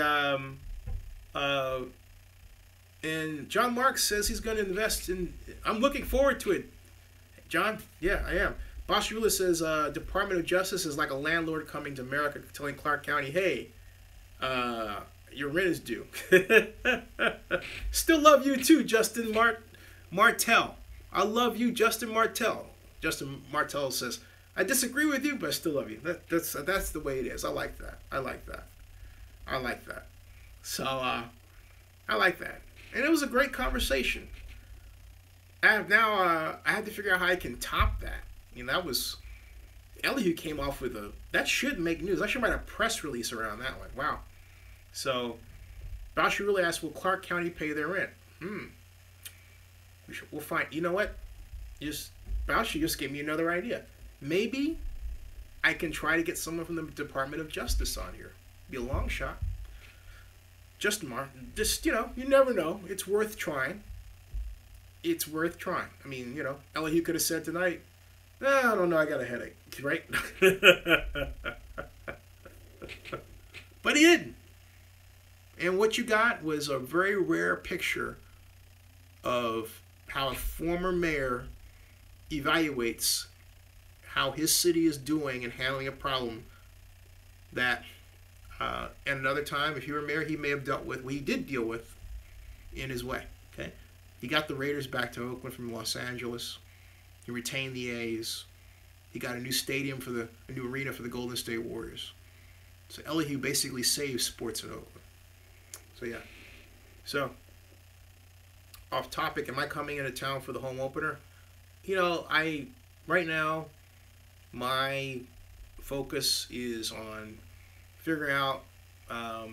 S1: John Marks says he's going to invest in... I'm looking forward to it. John? Yeah, I am. Boschula says Department of Justice is like a landlord coming to America telling Clark County, hey, your rent is due. Still love you too, Justin Martell. I love you, Justin Martell. Justin Martell says, I disagree with you, but I still love you. That's the way it is. I like that. I like that. So, I like that. And it was a great conversation. I have to figure out how I can top that. That was... Elihu came off with that should make news. I should write a press release around that one. Wow. So, Bausch really asked, will Clark County pay their rent? We'll find... You know what? Bausch just gave me another idea. Maybe I can try to get someone from the Department of Justice on here. Be a long shot. You never know. It's worth trying. I mean, Elihu could have said tonight, I don't know, I got a headache, right? But he didn't. And what you got was a very rare picture of how a former mayor evaluates how his city is doing and handling a problem that at another time, if he were mayor, he may have dealt with, well, he did deal with in his way. Okay, he got the Raiders back to Oakland from Los Angeles. He retained the A's. He got a new stadium for a new arena for the Golden State Warriors. So Elihu basically saved sports in Oakland. So yeah. So off topic, am I coming into town for the home opener? You know, right now my focus is on figuring out a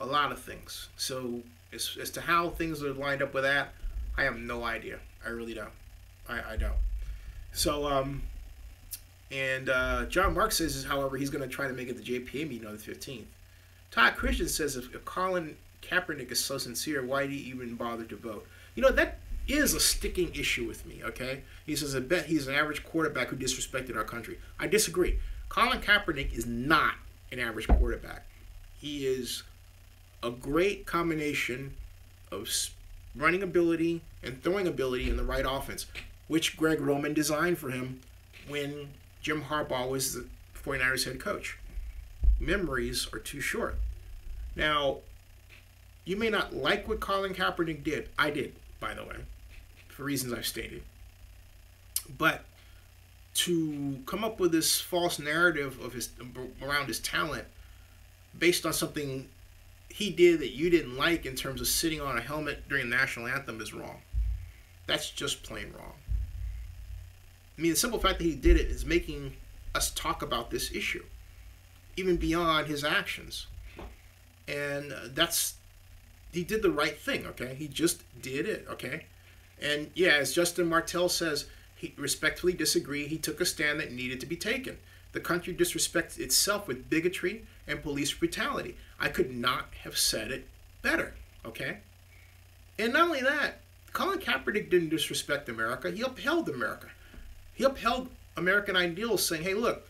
S1: lot of things. So as to how things are lined up with that, I have no idea. I really don't. I don't. So John Mark says, however, he's going to try to make it the JPA meeting on the 15th. Todd Christian says, if Colin Kaepernick is so sincere, why did he even bother to vote? You know, that is a sticking issue with me, okay? He says, I bet he's an average quarterback who disrespected our country. I disagree. Colin Kaepernick is not an average quarterback. He is a great combination of running ability and throwing ability in the right offense, which Greg Roman designed for him when Jim Harbaugh was the 49ers head coach. Memories are too short. Now, you may not like what Colin Kaepernick did. I did, by the way, for reasons I've stated. But to come up with this false narrative of around his talent based on something he did that you didn't like in terms of sitting on a helmet during the national anthem is wrong. That's just plain wrong. I mean, the simple fact that he did it is making us talk about this issue, even beyond his actions. And he did the right thing, okay? He just did it, okay? And yeah, as Justin Martell says, he respectfully disagreed. He took a stand that needed to be taken. The country disrespects itself with bigotry and police brutality. I could not have said it better, okay? And not only that, Colin Kaepernick didn't disrespect America. He upheld America. He upheld American ideals, saying, hey, look,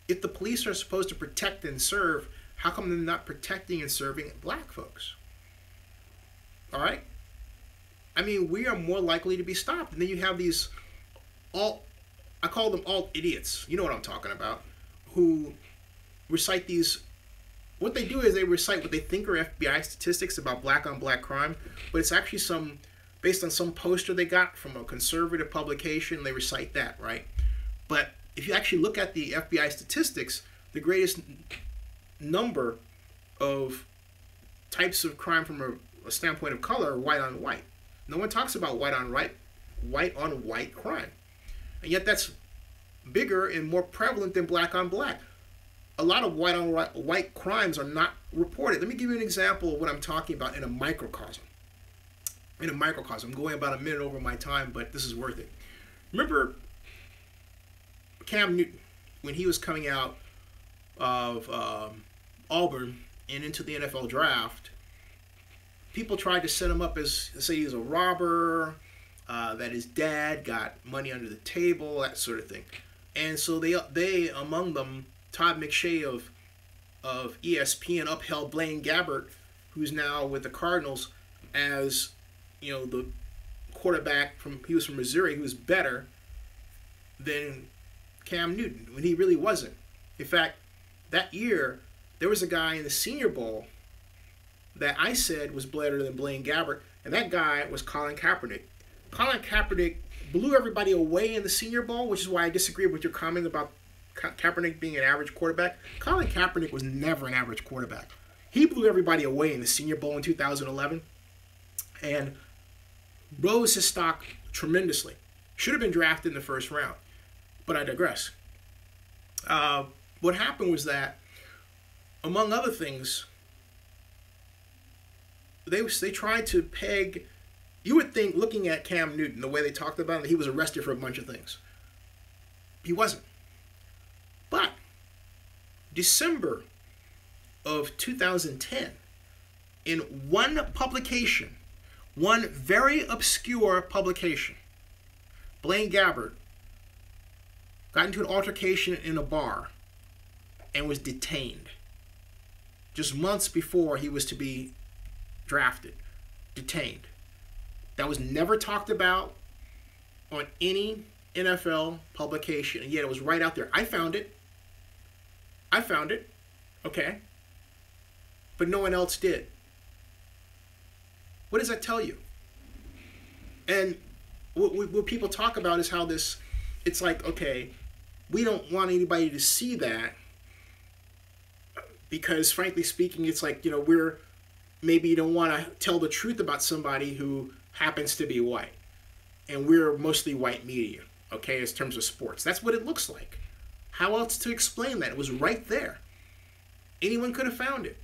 S1: if the police are supposed to protect and serve, how come they're not protecting and serving black folks? All right? I mean, we are more likely to be stopped. And then you have these I call them alt idiots. You know what I'm talking about. Who recite these. What they do is they recite what they think are FBI statistics about black on black crime, but it's actually based on some poster they got from a conservative publication. They recite that, right? But if you actually look at the FBI statistics, the greatest number of types of crime from a standpoint of color are white on white. No one talks about white on white crime. And yet that's bigger and more prevalent than black on black. A lot of white on white crimes are not reported. Let me give you an example of what I'm talking about in a microcosm. In a microcosm. I'm going about a minute over my time, but this is worth it. Remember Cam Newton, when he was coming out of Auburn and into the NFL draft, people tried to set him up as, say, he was a robber, that his dad got money under the table, that sort of thing. And so they among them, Todd McShay of ESPN upheld Blaine Gabbert, who's now with the Cardinals, as, you know, the quarterback he was from Missouri, who was better than Cam Newton, when he really wasn't. In fact, that year, there was a guy in the Senior Bowl that I said was better than Blaine Gabbert, and that guy was Colin Kaepernick. Colin Kaepernick blew everybody away in the Senior Bowl, which is why I disagree with your comment about Kaepernick being an average quarterback. Colin Kaepernick was never an average quarterback. He blew everybody away in the Senior Bowl in 2011 and rose his stock tremendously. Should have been drafted in the first round, but I digress. What happened was that, among other things, they tried to peg. You would think, looking at Cam Newton, the way they talked about him, that he was arrested for a bunch of things. He wasn't. But December of 2010, in one publication, one very obscure publication, Blaine Gabbert got into an altercation in a bar and was detained. Just months before he was to be drafted. Detained. That was never talked about on any NFL publication, and yet it was right out there. I found it. Okay. But no one else did. What does that tell you? And what people talk about is how it's like, okay, we don't want anybody to see that because, frankly speaking, it's like, maybe you don't want to tell the truth about somebody who happens to be white. And we're mostly white media, okay, in terms of sports. That's what it looks like. How else to explain that? It was right there. Anyone could have found it.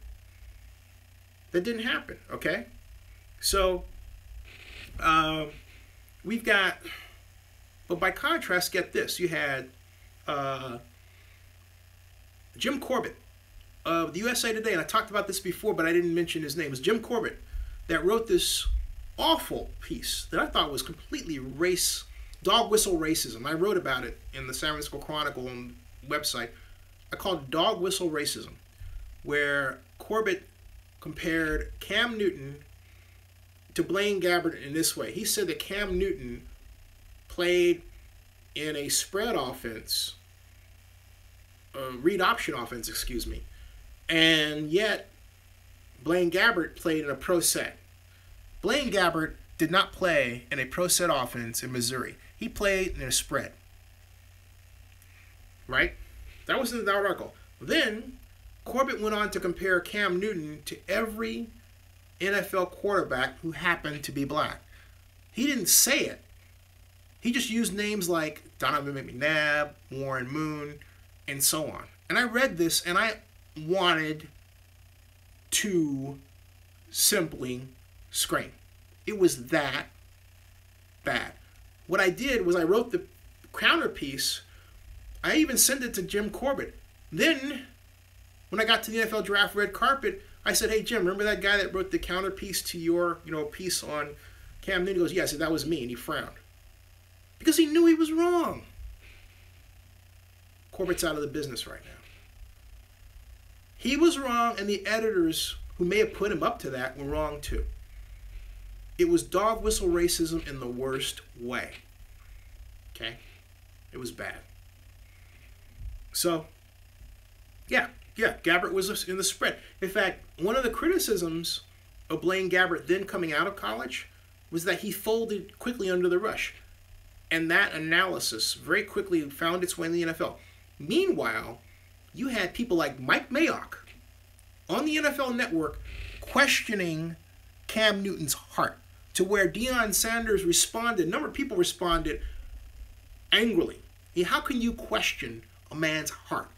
S1: That didn't happen, okay? So, we've got, but by contrast, get this. You had Jim Corbett of the USA Today, and I talked about this before, but I didn't mention his name. It was Jim Corbett that wrote this awful piece that I thought was completely dog whistle racism. I wrote about it in the San Francisco Chronicle on the website. I called it Dog Whistle Racism, where Corbett compared Cam Newton to Blaine Gabbert in this way. He said that Cam Newton played in a spread offense, read option offense, excuse me, and yet Blaine Gabbert played in a pro set. Blaine Gabbert did not play in a pro set offense in Missouri. He played in a spread. Right? That was in the article. Then Corbett went on to compare Cam Newton to every NFL quarterback who happened to be black. He didn't say it. He just used names like Donovan McNabb, Warren Moon, and so on. And I read this and I wanted to simply scream. It was that bad. What I did was I wrote the counter piece. I even sent it to Jim Corbett. Then, when I got to the NFL Draft red carpet, I said, "Hey Jim, remember that guy that wrote the counter piece to your, piece on Cam Newton?" He goes, "Yeah." I said, "That was me," and he frowned because he knew he was wrong. Corbett's out of the business right now. He was wrong, and the editors who may have put him up to that were wrong too. It was dog whistle racism in the worst way. Okay? It was bad. So, yeah, Gabbert was in the spread. In fact, one of the criticisms of Blaine Gabbert then coming out of college was that he folded quickly under the rush. And that analysis very quickly found its way in the NFL. Meanwhile, you had people like Mike Mayock on the NFL Network questioning Cam Newton's heart, to where Deion Sanders responded, a number of people responded angrily. How can you question a man's heart?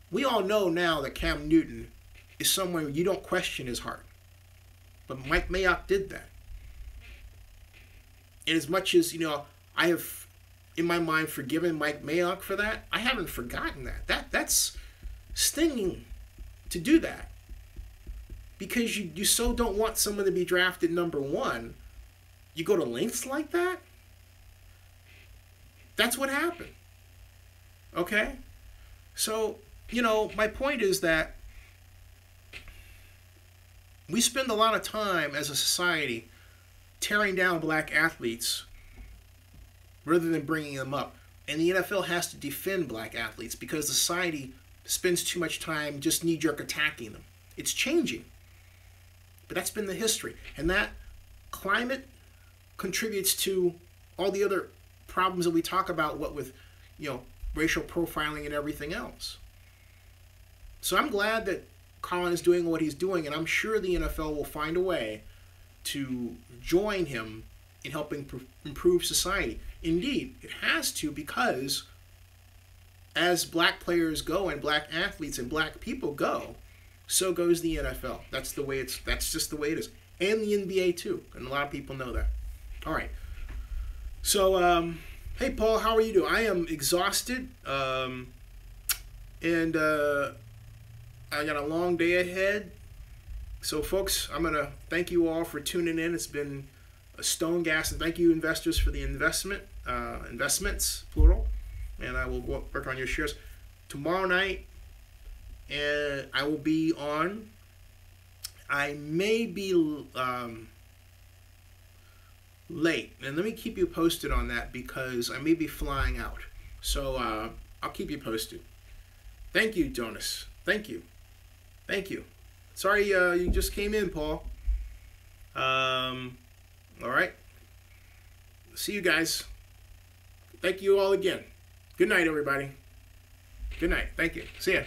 S1: We all know now that Cam Newton is someone you don't question his heart. But Mike Mayock did that. And as much as, I have, in my mind, forgiven Mike Mayock for that, I haven't forgotten that. That's stinging to do that. Because you so don't want someone to be drafted number one, you go to lengths like that? That's what happened. Okay? So, my point is that we spend a lot of time as a society tearing down black athletes rather than bringing them up. And the NFL has to defend black athletes because society spends too much time just knee-jerk attacking them. It's changing. But that's been the history. And that climate contributes to all the other problems that we talk about, what with, racial profiling and everything else. So I'm glad that Colin is doing what he's doing, and I'm sure the NFL will find a way to join him in helping improve society. Indeed, it has to, because as black players go and black athletes and black people go, so goes the NFL. That's just the way it is. And the NBA too. And a lot of people know that. All right. So, hey, Paul, how are you doing? I am exhausted. And I got a long day ahead. So, folks, I'm going to thank you all for tuning in. It's been a stone gas. And thank you, investors, for the investments, plural. and I will work on your shares. Tomorrow night, and I will be on. I may be late, and let me keep you posted on that because I may be flying out. So I'll keep you posted. Thank you, Jonas. Thank you. Thank you. Sorry you just came in, Paul. All right. See you guys. Thank you all again. Good night, everybody. Good night. Thank you. See ya.